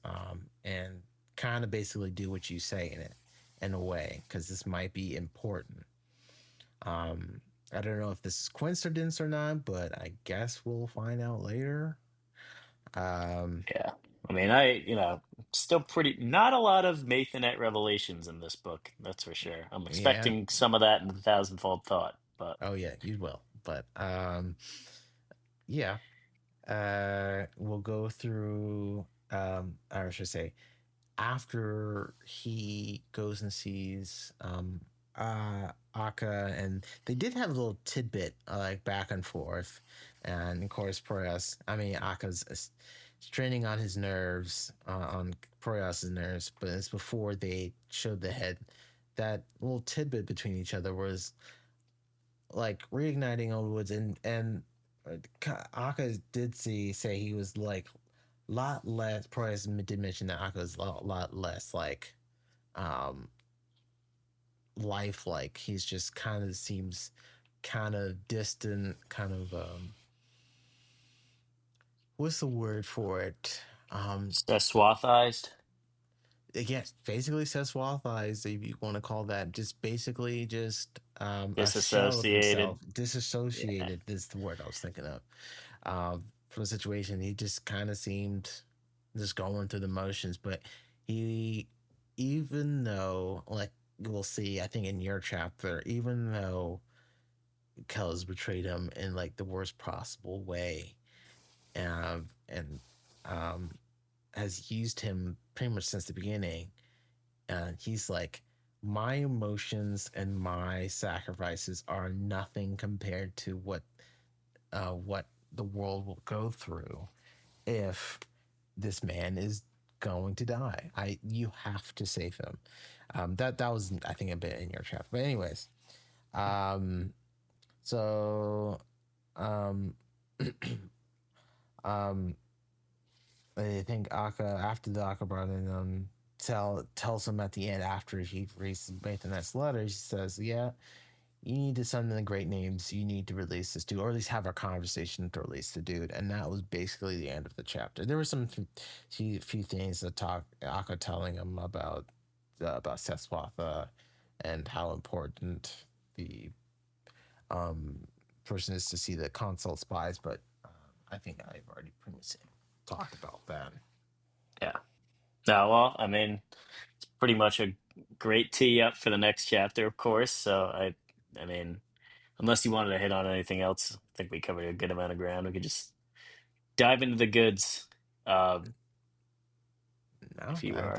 and kind of basically do what you say in it, in a way, because this might be important. Um, I don't know if this is coincidence or not, but I guess we'll find out later. Um, Yeah. I mean, still pretty, not a lot of Mathanet revelations in this book, that's for sure. I'm yeah. expecting some of that in the thousandfold thought, but Oh yeah, you will. But yeah. We'll go through. I should say, after he goes and sees Akka, and they did have a little tidbit, like, back and forth, and of course Proyas, I mean Akka's straining on his nerves, on Proyas's nerves, but it's before they showed the head. That little tidbit between each other was like reigniting old woods, and Akka did say he was like lot less. Price did mention that Akka is a lot less like um lifelike. He's just kind of seems kind of distant, kind of what's the word for it? swathized. Again, basically says Swath Eyes, if you want to call that, just basically just a shell of himself, Disassociated. Yeah. disassociated is the word I was thinking of. From the situation, he just kind of seemed just going through the motions, but he, even though, like, we'll see, I think in your chapter, even though Kel's betrayed him in like the worst possible way, and um, has used him pretty much since the beginning, he's like, my emotions and my sacrifices are nothing compared to what the world will go through if this man is going to die. You have to save him. That was, I think, a bit in your chapter. But anyways, um, so um, um, I think Akka, after the Akka brother, tells him at the end, after he reads Nathan's letter, he says, "Yeah, you need to summon the great names. You need to release this dude, or at least have a conversation to release the dude." And that was basically the end of the chapter. There were some few things that Akka telling him about Seswatha and how important the um, person is to see the consult spies, but I think I've already pretty much talked about that. Yeah. No, well, I mean, it's pretty much a great tee up for the next chapter, of course. So I mean, unless you wanted to hit on anything else, I think we covered a good amount of ground. We could just dive into the goods, um, No, if you are.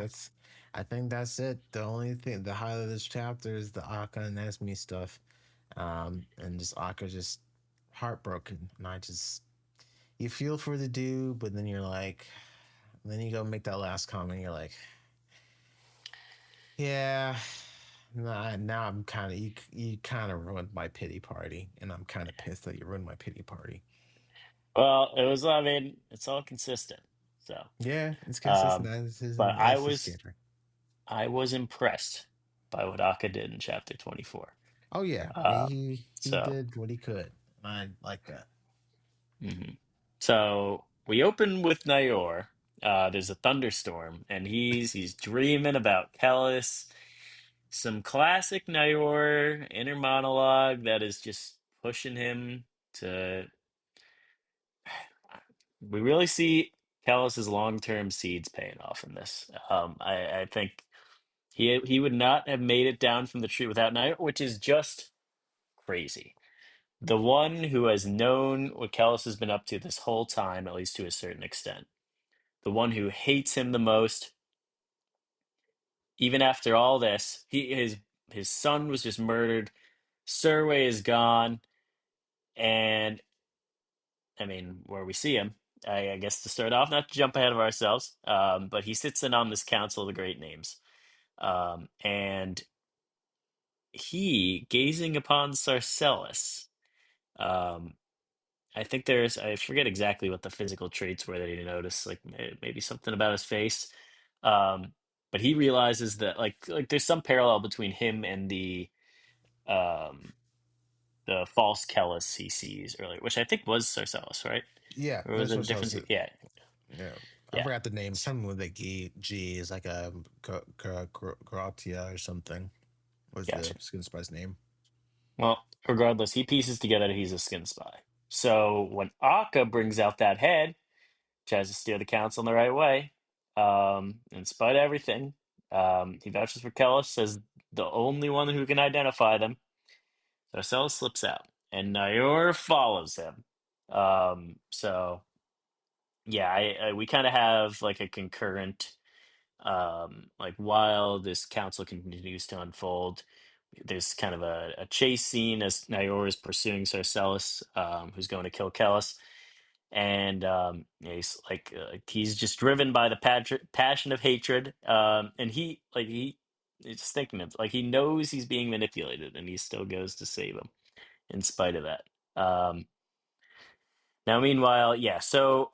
I think that's it. The only thing, the highlight of this chapter is the Akka and Esme stuff, and just Akka just heartbroken, and I just, you feel for the dude, but then you're like, then you go make that last comment, you're like, yeah, Nah, now I'm kind of you kind of ruined my pity party, and I'm kind of pissed that you ruined my pity party. Well, it was, I mean, it's all consistent. So, Yeah, it's consistent. um, but That's his standard. I was impressed by what Akka did in chapter 24. Oh yeah, he So, did what he could. I like that. mhm. So we open with Nayor. There's a thunderstorm, and he's dreaming about Kellis. Some classic Nayor inner monologue that is just pushing him to. We really see Kellis's long-term seeds paying off in this. I think he would not have made it down from the tree without Nayor, which is just crazy. The one who has known what Kellis has been up to this whole time, at least to a certain extent. The one who hates him the most, even after all this. His son was just murdered. Surway is gone, and I mean, where we see him, I guess to start off, not to jump ahead of ourselves, but he sits in on this council of the great names, and he gazing upon Sarcellus. Um, I think I forget exactly what the physical traits were that he noticed, like maybe something about his face. Um, but he realizes that like there's some parallel between him and um the false Kellis he sees earlier, which I think was Sarcellus, right? Yeah, Or was that's it a what I different? was. Yeah, Yeah, I yeah. forgot the name. Something with a G is like a Gratia or something. Was the Gotcha. skin spice name? Well, regardless, he pieces together that he's a skin spy. So when Akka brings out that head, tries to steer the council in the right way. In spite of everything, he vouches for Kellis as the only one who can identify them. So Marcellus slips out, and Nayor follows him. So yeah, we kind of have like a concurrent, like while this council continues to unfold, there's kind of a chase scene as Nayor is pursuing Sarcellus, who's going to kill Kellis, and yeah, he's just driven by the passion of hatred, and he's thinking of like he knows he's being manipulated, and he still goes to save him in spite of that. Now, meanwhile, yeah, so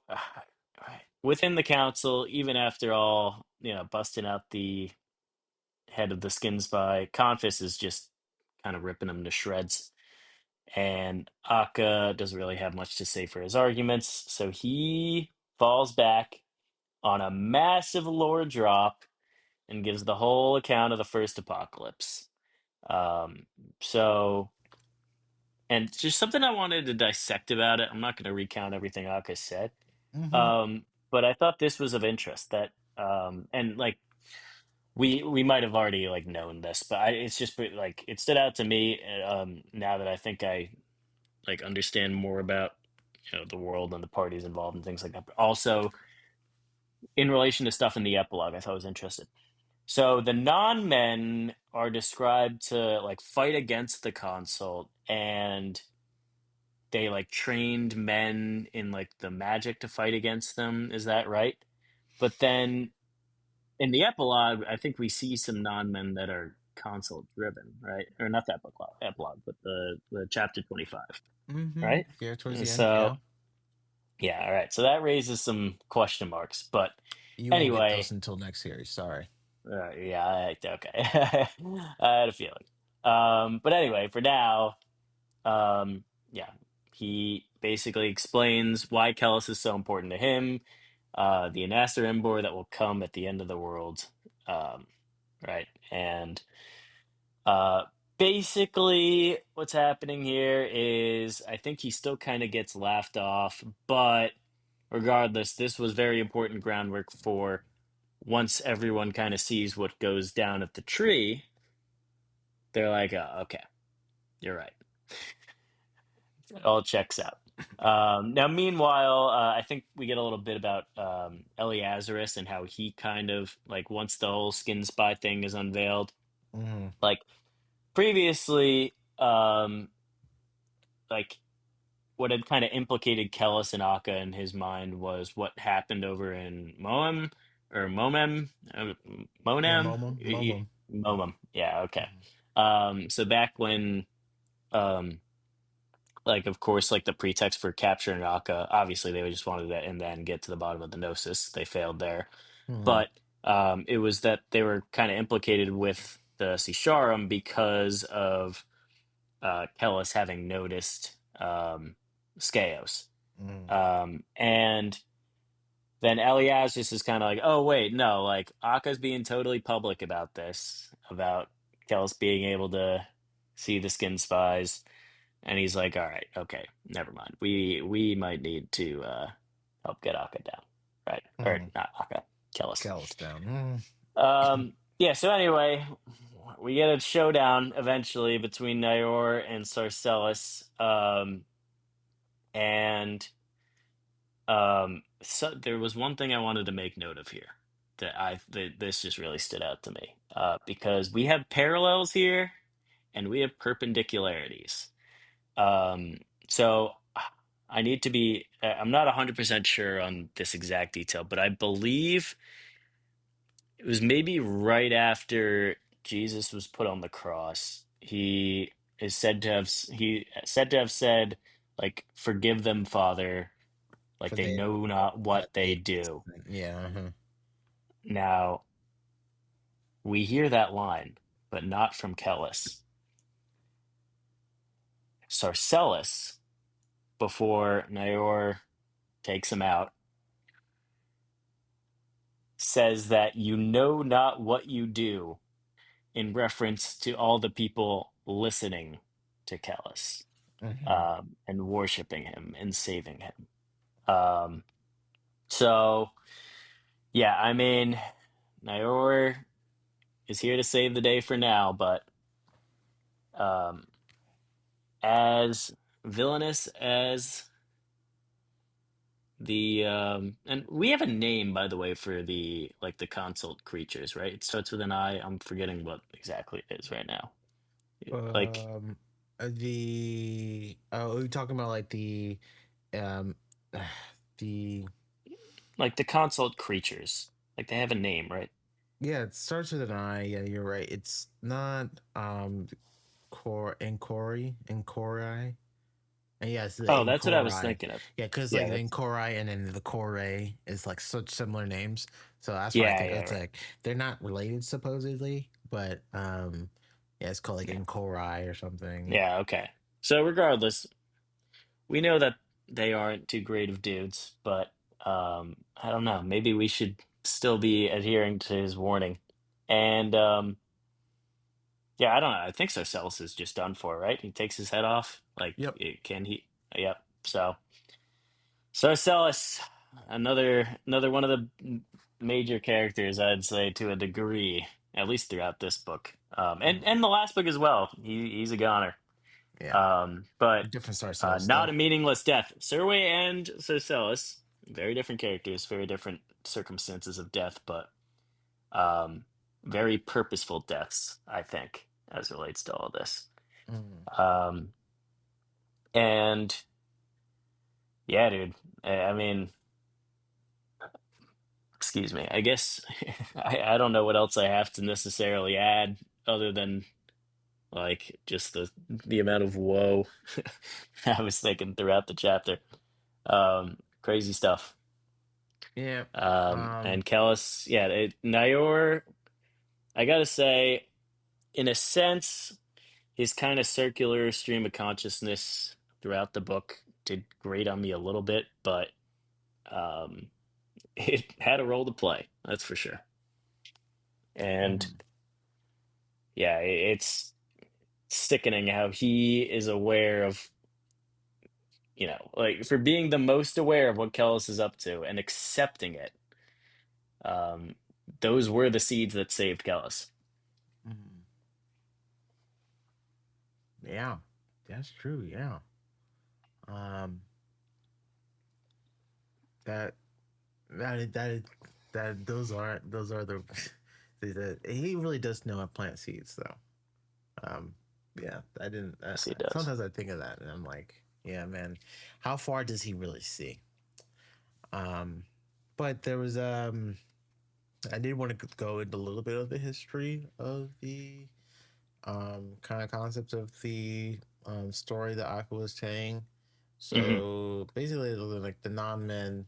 within the council, even after all, busting out the head of the skin spy, Confis is just kind of ripping him to shreds. And Akka doesn't really have much to say for his arguments, so he falls back on a massive lore drop and gives the whole account of the first apocalypse. Um, so, and just something I wanted to dissect about it. I'm not going to recount everything Akka said, Mm-hmm. but I thought this was of interest that, and like we might have already like known this, but it's just like it stood out to me now that I think I like understand more about the world and the parties involved and things like that. But also in relation to stuff in the epilogue, I thought was interesting. So the non-men are described to like fight against the consult, and they like trained men in like the magic to fight against them. Is that right? But then in the epilogue, I think we see some non-men that are consult driven, right? Or not the epilogue, but the chapter 25, Mm-hmm. right? Yeah, towards And the end. so Yeah, yeah, all right. So that raises some question marks. But you won't get those anyway, until next series. Sorry. yeah, okay. I had a feeling. But anyway, for now, yeah, he basically explains why Kellis is so important to him, the Anastar Embor that will come at the end of the world, um, right? And uh, basically, what's happening here is I think he still kind of gets laughed off, but regardless, this was very important groundwork for once everyone kind of sees what goes down at the tree, they're like, oh, okay, you're right. It all checks out. Now, meanwhile, I think we get a little bit about Eleazarus and how he kind of like once the whole skin spy thing is unveiled, Mm-hmm. like previously, like what had kind of implicated Kellis and Akka in his mind was what happened over in Moem or Momem, Yeah, Monam. Momo. Momum. Yeah, okay. Mhm. So back when, um, like, of course, like the pretext for capturing Akka, obviously they just wanted to, and then get to the bottom of the Gnosis. They failed there. Mhm. But it was that they were kind of implicated with the Sisharum because of Kellis having noticed Skaos. Mhm. And then Elias just is kind of like, oh, wait, no, like Akka's being totally public about this, about Kellis being able to see the skin spies. And he's like, all right, okay, never mind. We might need to help get Akka down. Right. Or Mhm. not Akka, Kellis. Callus down. Mhm. Yeah, so anyway, we get a showdown eventually between Nior and Sarcellus. And so there was one thing I wanted to make note of here that this just really stood out to me. Because we have parallels here and we have perpendicularities. Um, so I need to be, I'm not 100% sure on this exact detail, but I believe it was maybe right after Jesus was put on the cross. He said to have said, like, forgive them, Father, like For they they know not what what they they do. yeah. Now, we hear that line, but not from Kellis. Sarcellus, before Nior takes him out, says that you know not what you do in reference to all the people listening to Kellis, Mhm. and worshiping him and saving him. Um, so, yeah, I mean, Nior is here to save the day for now, but um, as villainous as and we have a name, by the way, for the like the consult creatures, right? It starts with an I. I'm forgetting what exactly it is right now. Like Um, the oh, are you talking about like um the like the consult creatures, like they have a name, right? yeah, it starts with an I. Yeah, you're right. It's not Encori. And yeah, it's the Oh, that's what I was Encori. thinking of. Yeah, because Yeah, like the that's Encori and then the Core is like such similar names. So that's why I yeah, think yeah, it's right. like they're not related supposedly, but yeah, it's called like Yeah, Encori or something. yeah, okay. So regardless, we know that they aren't too great of dudes, but I don't know. Maybe we should still be adhering to his warning. And yeah, I don't know. I think Sarcellus is just done for, right? He takes his head off. Like, Yep. can he? Yep. So Sarcellus, another one of the major characters, I'd say, to a degree, at least throughout this book, Mhm. and the last book as well. He's a goner. Yeah. But Different star cells not though. a meaningless death. Serway and Cercellus, very different characters, very different circumstances of death, but um, very purposeful deaths, I think, as relates to all this. Mm. Um, and yeah, dude, I mean, excuse me. I guess I don't know what else I have to necessarily add other than like just the amount of woe I was thinking throughout the chapter. Crazy stuff. Yeah. And Kellis, yeah, Nayor, I gotta say, in a sense, his kind of circular stream of consciousness throughout the book did grate on me a little bit, but um, it had a role to play, that's for sure. And Mhm. yeah, it's sickening how he is aware of, like for being the most aware of what Kellis is up to and accepting it. Um, those were the seeds that saved Kellis. Mhm. Yeah. That's true. Yeah. Um. That that that those are the he really does know how to plant seeds though. Um. Yeah. I didn't. Yes, he does. Sometimes I think of that and I'm like, yeah, man, how far does he really see? Um. But there was. I did want to go into a little bit of the history of the kind of concept of the story that Aqua was telling. Hmm. So basically, like the non-men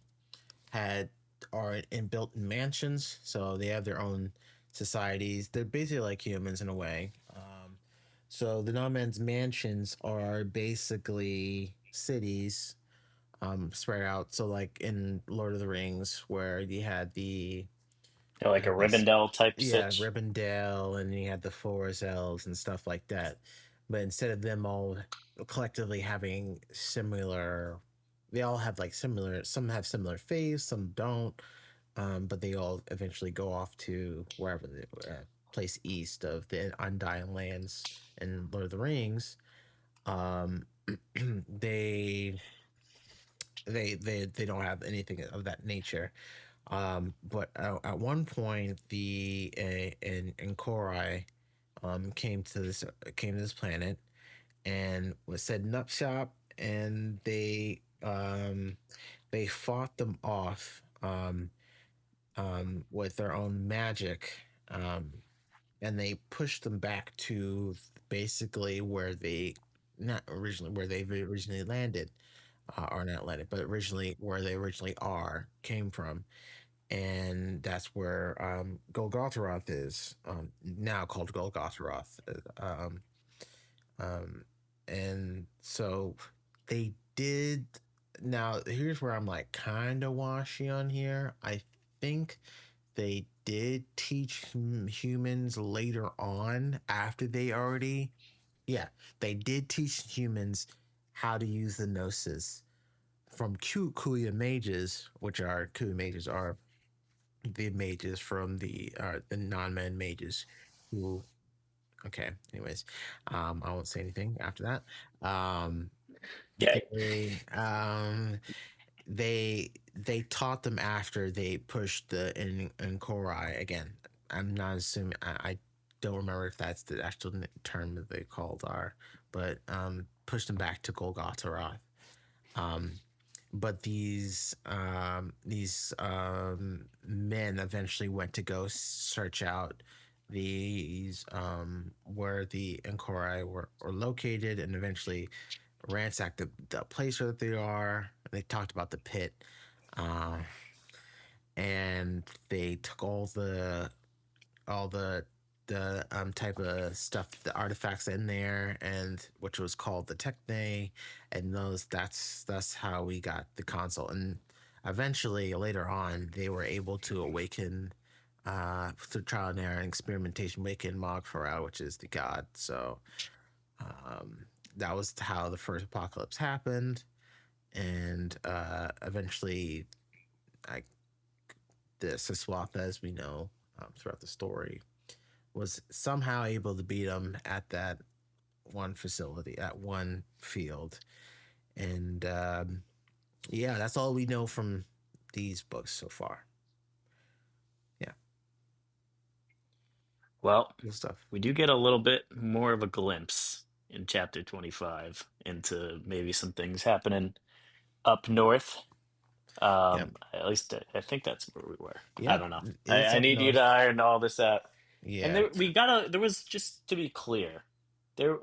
had are inbuilt mansions, so they have their own societies. They're basically like humans in a way. So the non-men's mansions are basically cities spread out. So like in Lord of the Rings, where you had the Like a Rivendell type yeah, sitch. Rivendell, and you had the Forest Elves and stuff like that. But instead of them all collectively having similar, they all have like similar. Some have similar faiths, some don't. But they all eventually go off to wherever the place east of the Undying Lands in Lord of the Rings. Um, they they don't have anything of that nature. But one point, the in Korai came to this planet and was setting up shop, and they fought them off with their own magic, um, and they pushed them back to basically where they not originally where they originally landed, or not landed, but originally where they originally are came from, and that's where Golgotharoth is, now called Golgotharoth. Um, and so they did. Now, here's where I'm like kind of washy on here. I think they did teach humans later on after they already, yeah, they did teach humans how to use the gnosis from Kuya mages, which are Kuya mages are the mages from the non-man mages who okay anyways I won't say anything after that. Yeah. They they taught them after they pushed the in Korai again. I'm not assuming I don't remember if that's the actual term that they called are, but pushed them back to Golgotha. um but these men eventually went to go search out these where the Enkorai were located, and eventually ransacked the place where they are. They talked about the pit, uh, and they took all the type of stuff, the artifacts in there, and which was called the Techne, and those that's how we got the console. And eventually, later on, they were able to awaken through trial and error and experimentation, awaken Mogfarel, which is the god. So um, that was how the first apocalypse happened, and eventually, I, the Siswatha, as we know throughout the story, was somehow able to beat them at that one facility, at one field. And yeah, that's all we know from these books so far. Yeah, Well, good stuff. we do get a little bit more of a glimpse in chapter 25 into maybe some things happening up north. Yep. At least I think that's where we were. I Yep. don't know. It's I up need you to north. iron all this out. And Yeah. there was, just to be clear,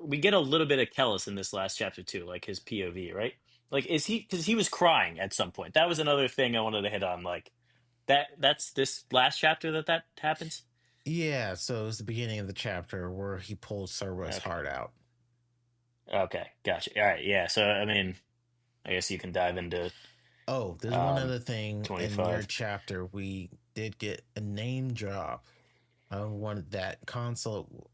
we get a little bit of Kellis in this last chapter too, like his POV, right? Like, is he, because he was crying at some point. That was another thing I wanted to hit on. Like, that's this last chapter that happens. Yeah. So it was the beginning of the chapter where he pulled Serwa's Okay. heart out. Okay, gotcha. All right, yeah. So I mean, I guess you can dive into Oh, there's one um other thing in your 25. chapter. We did get a name drop of one that console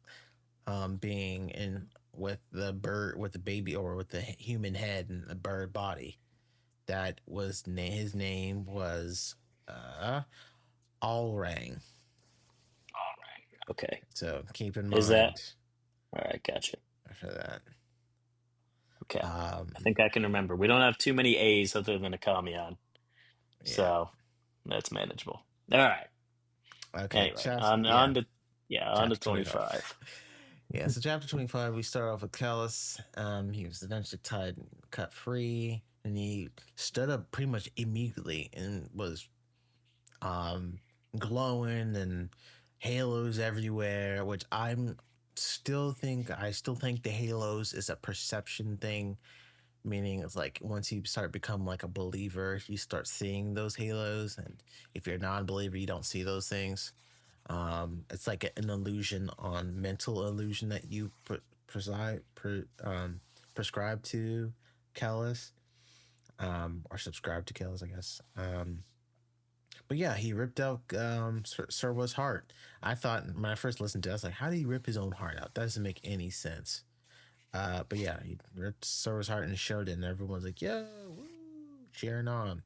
being in with the bird with the baby or with the human head and the bird body. That was his name was uh Allrang. All right. Okay. So keep in Is that mind all right? Gotcha. for that. Okay. I Um think I can remember. We don't have too many A's other than a Kamion, yeah. so that's manageable. All right. Okay, Anyway, chapter yeah, on to on to chapter 25. 25. Yeah, so chapter 25 we start off with Callus. He was eventually tied and cut free, and he stood up pretty much immediately and was glowing and halos everywhere, which I still think the halos is a perception thing, meaning it's like once you start become like a believer, you start seeing those halos, and if you're a non-believer, you don't see those things. It's like an illusion on mental illusion that you prescribe to Kellis, or subscribe to Kellis, I guess. But yeah, he ripped out Serwa's heart. I thought when I first listened to it, I was like, how did he rip his own heart out? That doesn't make any sense. But yeah, he ripped Serwa's heart and showed it, and everyone's like, "Yo, woo, cheering on."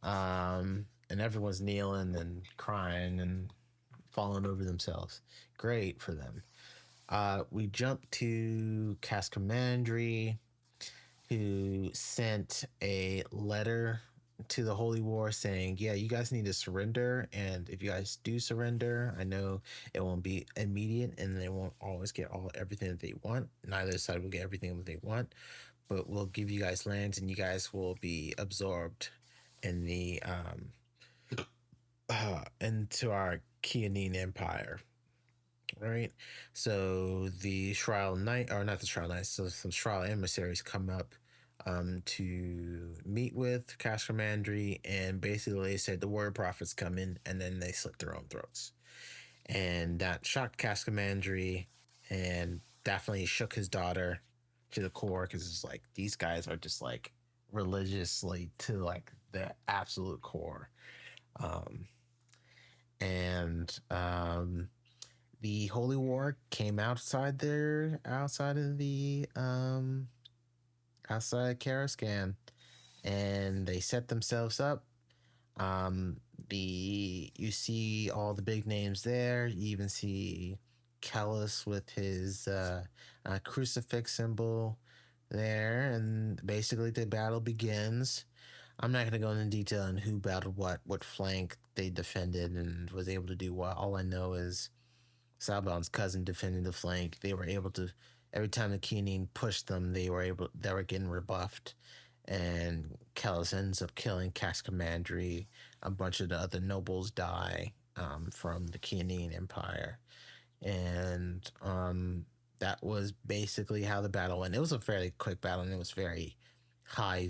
And everyone's kneeling and crying and falling over themselves. Great for them. We jump to Cascamandry, who sent a letter to the Holy War saying, "Yeah, you guys need to surrender, and if you guys do surrender, I know it won't be immediate, and they won't always get everything that they want. Neither side will get everything that they want, but we'll give you guys lands, and you guys will be absorbed in the into our Kianine Empire." Right, so the Shroud Knight, or not the Shroud Knights, so some Shroud emissaries come up to meet with Cascamandry, and basically they said the word prophets come in, and then they slit their own throats, and that shocked Cascamandry, and definitely shook his daughter to the core, because it's like these guys are just like religiously to like the absolute core. um and The Holy War came outside of the outside Karaskan, and they set themselves up. Um, the You see all the big names there. You even see Kellus with his crucifix symbol there, and basically the battle begins. I'm not going to go into detail on who battled what flank they defended, and was able to do what. All I know is Sabon's cousin defending the flank. They were able to, every time the Keening pushed them, they were getting rebuffed. And Kellis ends up killing Cascamandry. A bunch of the other nobles die from the Keening Empire. And that was basically how the battle went. It was a fairly quick battle, and it was very high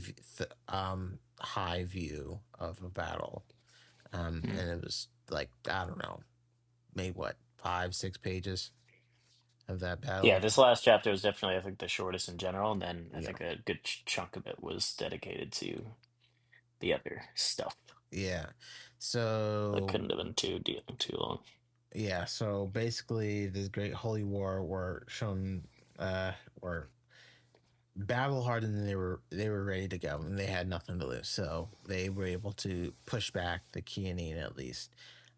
view of a battle. Hmm. And it was like, I don't know, maybe what, 5, 6 pages of that Yeah, battle. this last chapter was definitely, I think, the shortest in general, and then I Yeah, think a good chunk of it was dedicated to the other stuff. yeah. That So couldn't have been too long. yeah, so basically, this great holy war were shown, were battle hardened, and they were ready to go, and they had nothing to lose, so they were able to push back the Kianine at least.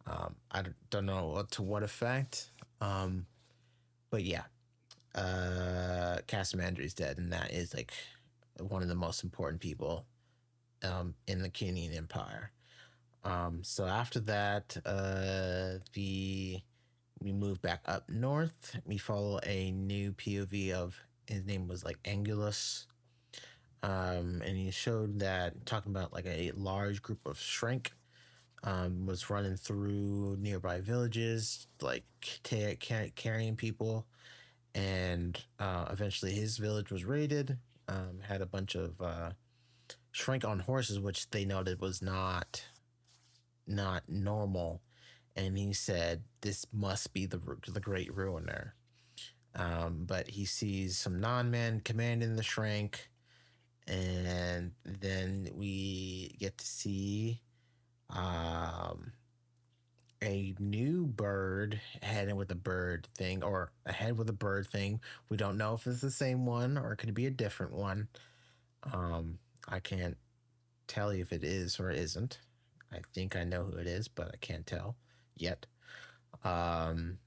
I don't know to what effect, but yeah, Casamandra is dead, and that is like one of the most important people in the Kenyan Empire. So after that, the we move back up north. We follow a new POV of, his name was like Angulus, and he showed that, talking about like a large group of Shrink was running through nearby villages, like carrying people, and eventually his village was raided. Had a bunch of Shrink on horses, which they noted was not normal, and he said this must be the Great Ruiner. But he sees some non-men commanding the Shrink, and then we get to see um, a new bird heading with a bird thing, or a head with a bird thing. We don't know if it's the same one or it could be a different one. I can't tell you if it is or isn't. I think I know who it is, but I can't tell yet. Um,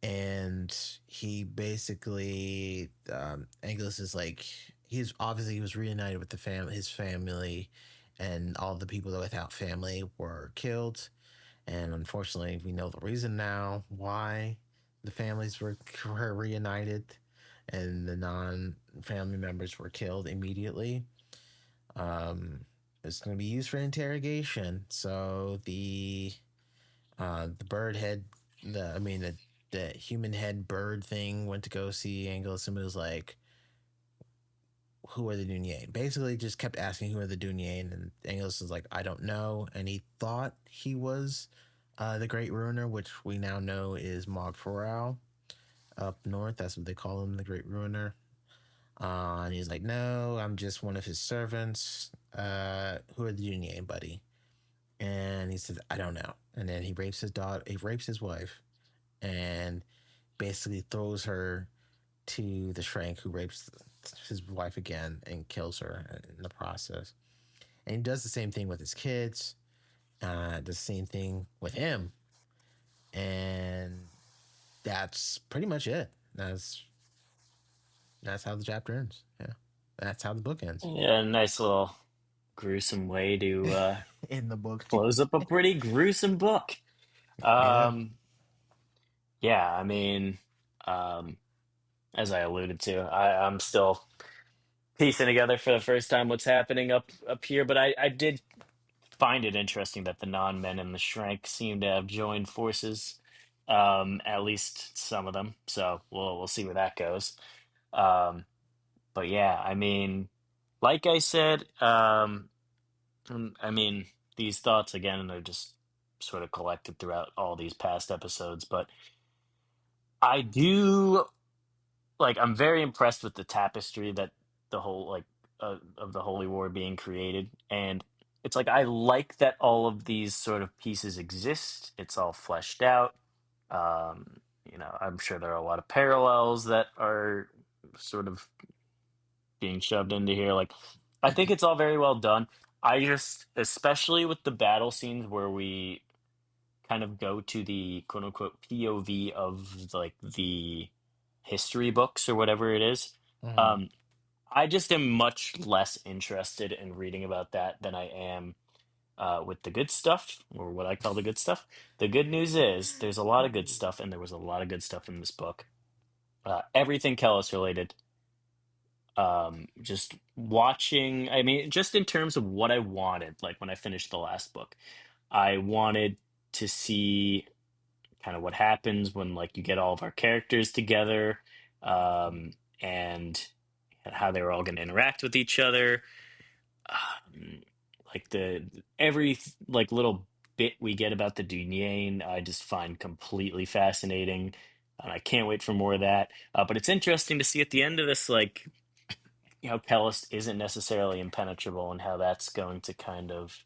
and he basically, Angelus is like, he was reunited with his family, and all the people that without family were killed. And unfortunately, we know the reason now why the families were reunited, and the non family members were killed immediately. Um, it's going to be used for interrogation. So the bird head, the I mean the human head bird thing went to go see Angelus and was like, who are the Dunyain? Basically, just kept asking who are the Dunyain, and Angelus was like, I don't know, and he thought he was the Great Ruiner, which we now know is Mog Foral up north. That's what they call him, the Great Ruiner. And he's like, no, I'm just one of his servants. Who are the Dunyain, buddy? And he says, I don't know. And then he rapes his daughter. He rapes his wife, and basically throws her to the Shrank, who rapes his wife again and kills her in the process. And he does the same thing with his kids. Does the same thing with him, and that's pretty much it. That's how the chapter ends. Yeah, that's how the book ends. Yeah, nice little gruesome way to In the book, close up a pretty gruesome book. yeah. Um, yeah, I mean, um, as I alluded to, I'm still piecing together for the first time what's happening up here, but I did find it interesting that the non-men and the Shrink seem to have joined forces, at least some of them. So we'll see where that goes. Um, but yeah, I mean, like I said, I mean, these thoughts again are just sort of collected throughout all these past episodes, but I do like I'm very impressed with the tapestry that the whole like of the Holy War being created, and it's like I like that all of these sort of pieces exist. It's all fleshed out. I'm sure there are a lot of parallels that are sort of being shoved into here. Like, I think it's all very well done. I just, especially with the battle scenes where we kind of go to the quote unquote POV of like the history books or whatever it is. Mm-hmm. Um, I just am much less interested in reading about that than I am with the good stuff, or what I call the good stuff. The good news is there's a lot of good stuff, and there was a lot of good stuff in this book. Everything Kellis related. Just watching, I mean, just in terms of what I wanted, like when I finished the last book, I wanted to see kind of what happens when like you get all of our characters together, and how they were all going to interact with each other. Um, like the every like little bit we get about the Dunyain, I just find completely fascinating, and I can't wait for more of that. But it's interesting to see at the end of this, like Kellist isn't necessarily impenetrable, and how that's going to kind of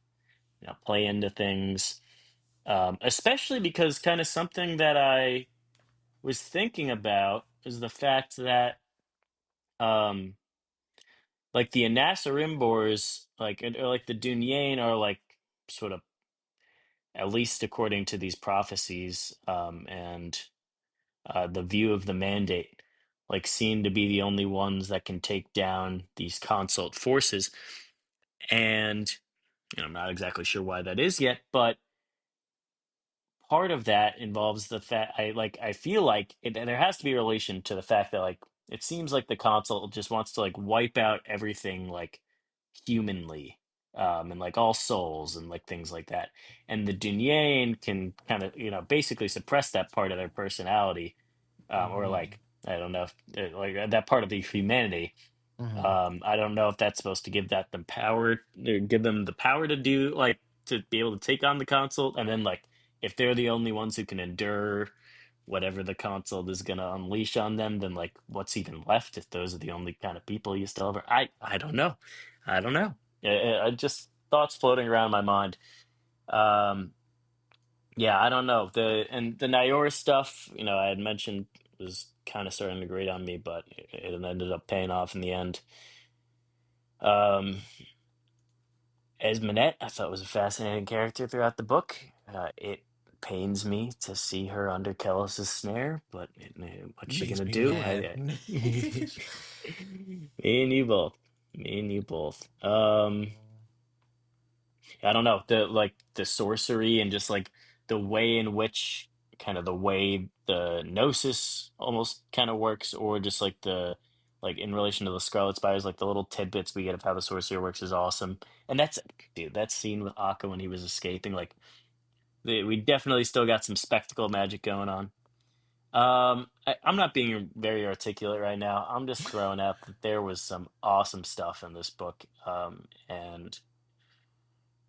play into things. Especially because kind of something that I was thinking about is the fact that um like the Anasarimbors, like or like the Dunyain are like sort of, at least according to these prophecies, and the view of the mandate, like seem to be the only ones that can take down these consult forces. And I'm not exactly sure why that is yet, but part of that involves the fact I feel like there has to be a relation to the fact that like it seems like the console just wants to like wipe out everything like humanly, and like all souls and like things like that, and the Dunyain can kind of basically suppress that part of their personality, or Mm-hmm. like I don't know if, like that part of the humanity. Mm-hmm. I don't know if that's supposed to give that the power, or give them the power to do like to be able to take on the console, and then like if they're the only ones who can endure whatever the console is going to unleash on them, then like what's even left if those are the only kind of people you still have? I don't know. I don't know. I just thoughts floating around my mind. Um, yeah, I don't know. The Nayor stuff, I had mentioned was kind of starting to grate on me, but it ended up paying off in the end. Um, Esminette, I thought was a fascinating character throughout the book. It pains me to see her under Kellis's snare, but what's she Makes gonna me do? mad. Me and you both. Me and you both. I don't know, the sorcery and just like the way in which kind of the way the gnosis almost kind of works, or just like the like in relation to the Scarlet Spires, like the little tidbits we get of how the sorcerer works is awesome. And that's, dude, that scene with Akka when he was escaping, like we definitely still got some spectacle magic going on. I'm not being very articulate right now. I'm just throwing out that there was some awesome stuff in this book. And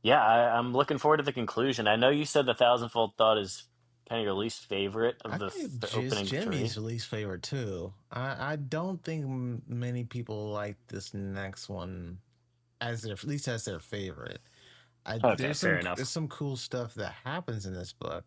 yeah, I'm looking forward to the conclusion. I know you said the Thousandfold Thought is kind of your least favorite I of the think opening Jimmy's three. least favorite too. I don't think many people like this next one as their, at least as their favorite. Okay, fair There's enough. some cool stuff that happens in this book,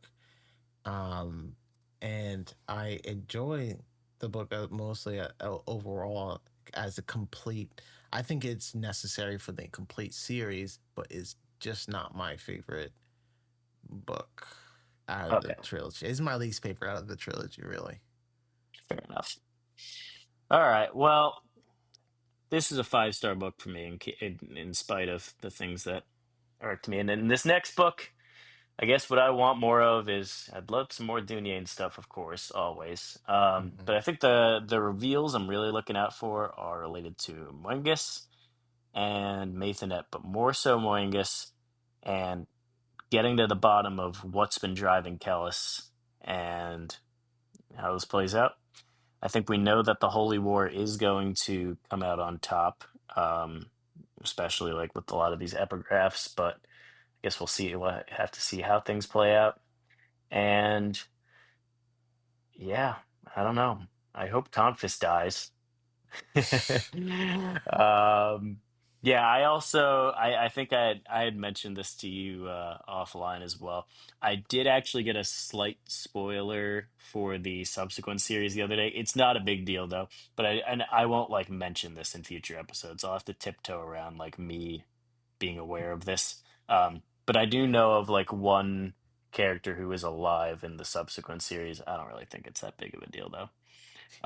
um, and I enjoy the book mostly overall as a complete. I think it's necessary for the complete series, but it's just not my favorite book out of the Okay, trilogy. It's my least favorite out of the trilogy, really. fair enough. All right. Well, this is a five-star book for me, in spite of the things that irked me. And then this next book, I guess what I want more of is I'd love some more Dunyan stuff, of course, always. Mm-hmm. But I think the reveals I'm really looking out for are related to Moingus and Mathanet, but more so Moingus, and getting to the bottom of what's been driving Kellis and how this plays out. I think we know that the Holy War is going to come out on top, um, especially like with a lot of these epigraphs. But I guess we'll see. We'll have to see how things play out. And yeah, I don't know. I hope Tonfus dies. um, yeah, I think I had mentioned this to you offline as well. I did actually get a slight spoiler for the subsequent series the other day. It's not a big deal though, but I won't like mention this in future episodes. I'll have to tiptoe around like me being aware of this. But I do know of like one character who is alive in the subsequent series. I don't really think it's that big of a deal though.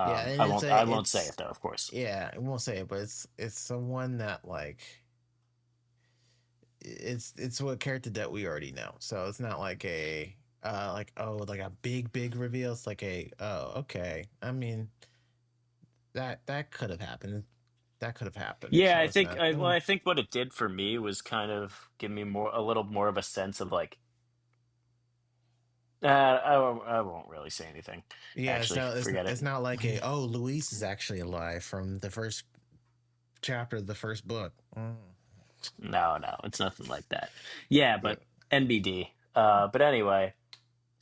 Yeah, and I won't say it's it though, of course. yeah, I won't say it, but it's someone that like it's what character that we already know. So it's not like a like oh like a big reveal. It's like a oh okay. I mean that could have happened. That could have happened. Yeah, So it's not. I think what it did for me was kind of give me a little more of a sense of like, I won't really say anything. Yeah, Actually, forget it. it's not like a oh Luis is actually alive from the first chapter of the first book. Mm. No, no, it's nothing like that. Yeah, but But NBD. But anyway,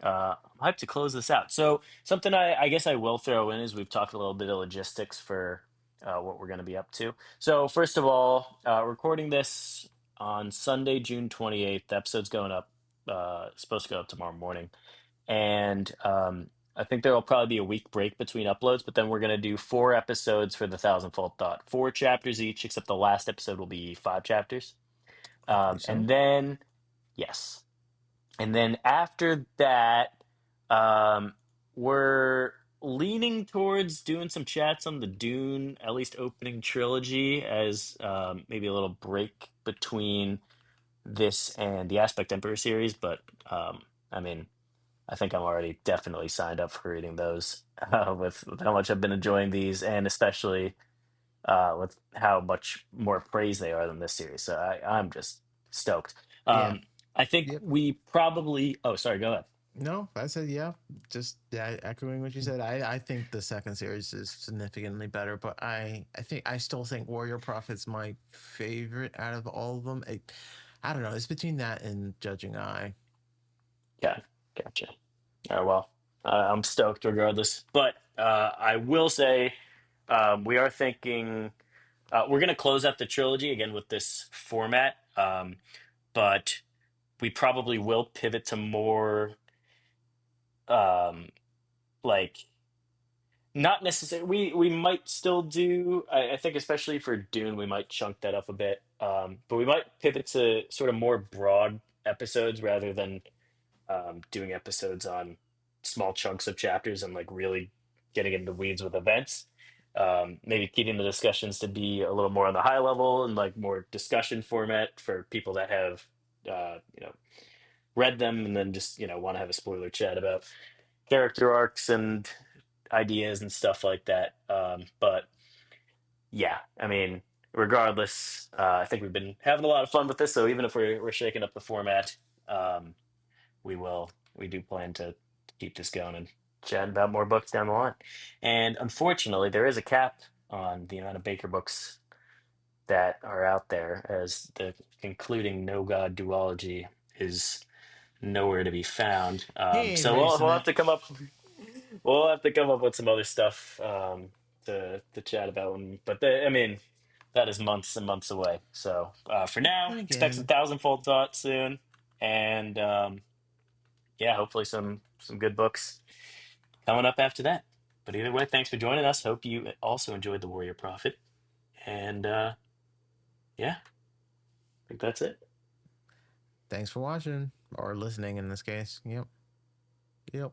I'm hyped to close this out. So something I guess I will throw in is we've talked a little bit of logistics for what we're going to be up to. So first of all, recording this on Sunday, June 28th. The episode's going up. Supposed to go up tomorrow morning, and I think there will probably be a week break between uploads. But then we're going to do four episodes for the Thousandfold Thought, four chapters each, except the last episode will be five chapters. I believe And so. then yes, and then after that, um, we're leaning towards doing some chats on the Dune, at least opening trilogy, as maybe a little break between this and the Aspect Emperor series. But I mean, I think I'm already definitely signed up for reading those with how much I've been enjoying these, and especially with how much more praise they are than this series. So I'm just stoked. Yeah. I think Yep. we probably. Oh, sorry. Go ahead. No, I said yeah. Just yeah, echoing what you said. I think the second series is significantly better, but I think I still think Warrior Prophet's my favorite out of all of them. I don't know. It's between that and Judging Eye. Yeah, gotcha. All right, well, I'm stoked regardless. But I will say we are thinking we're going to close out the trilogy again with this format, but we probably will pivot to more um, like not necessarily. We might still do. I think especially for Dune, we might chunk that up a bit. But we might pivot to sort of more broad episodes rather than doing episodes on small chunks of chapters and like really getting into the weeds with events. Maybe keeping the discussions to be a little more on the high level and like more discussion format for people that have read them and then just want to have a spoiler chat about character arcs and ideas and stuff like that. But yeah, I mean, regardless, I think we've been having a lot of fun with this. So even if we're shaking up the format, um, we do plan to keep this going and chat about more books down the line. And unfortunately, there is a cap on the amount of Baker books that are out there, as the concluding No God duology is nowhere to be found. He ain't So racing we'll it. have to come up we'll have to come up with some other stuff to chat about. But I mean, that is months and months away. So for now, And expect some again, thousandfold thought soon, and yeah, hopefully some good books coming up after that. But either way, thanks for joining us. Hope you also enjoyed the Warrior Prophet, and yeah, I think that's it. thanks for watching or listening in this case. Yep. Yep.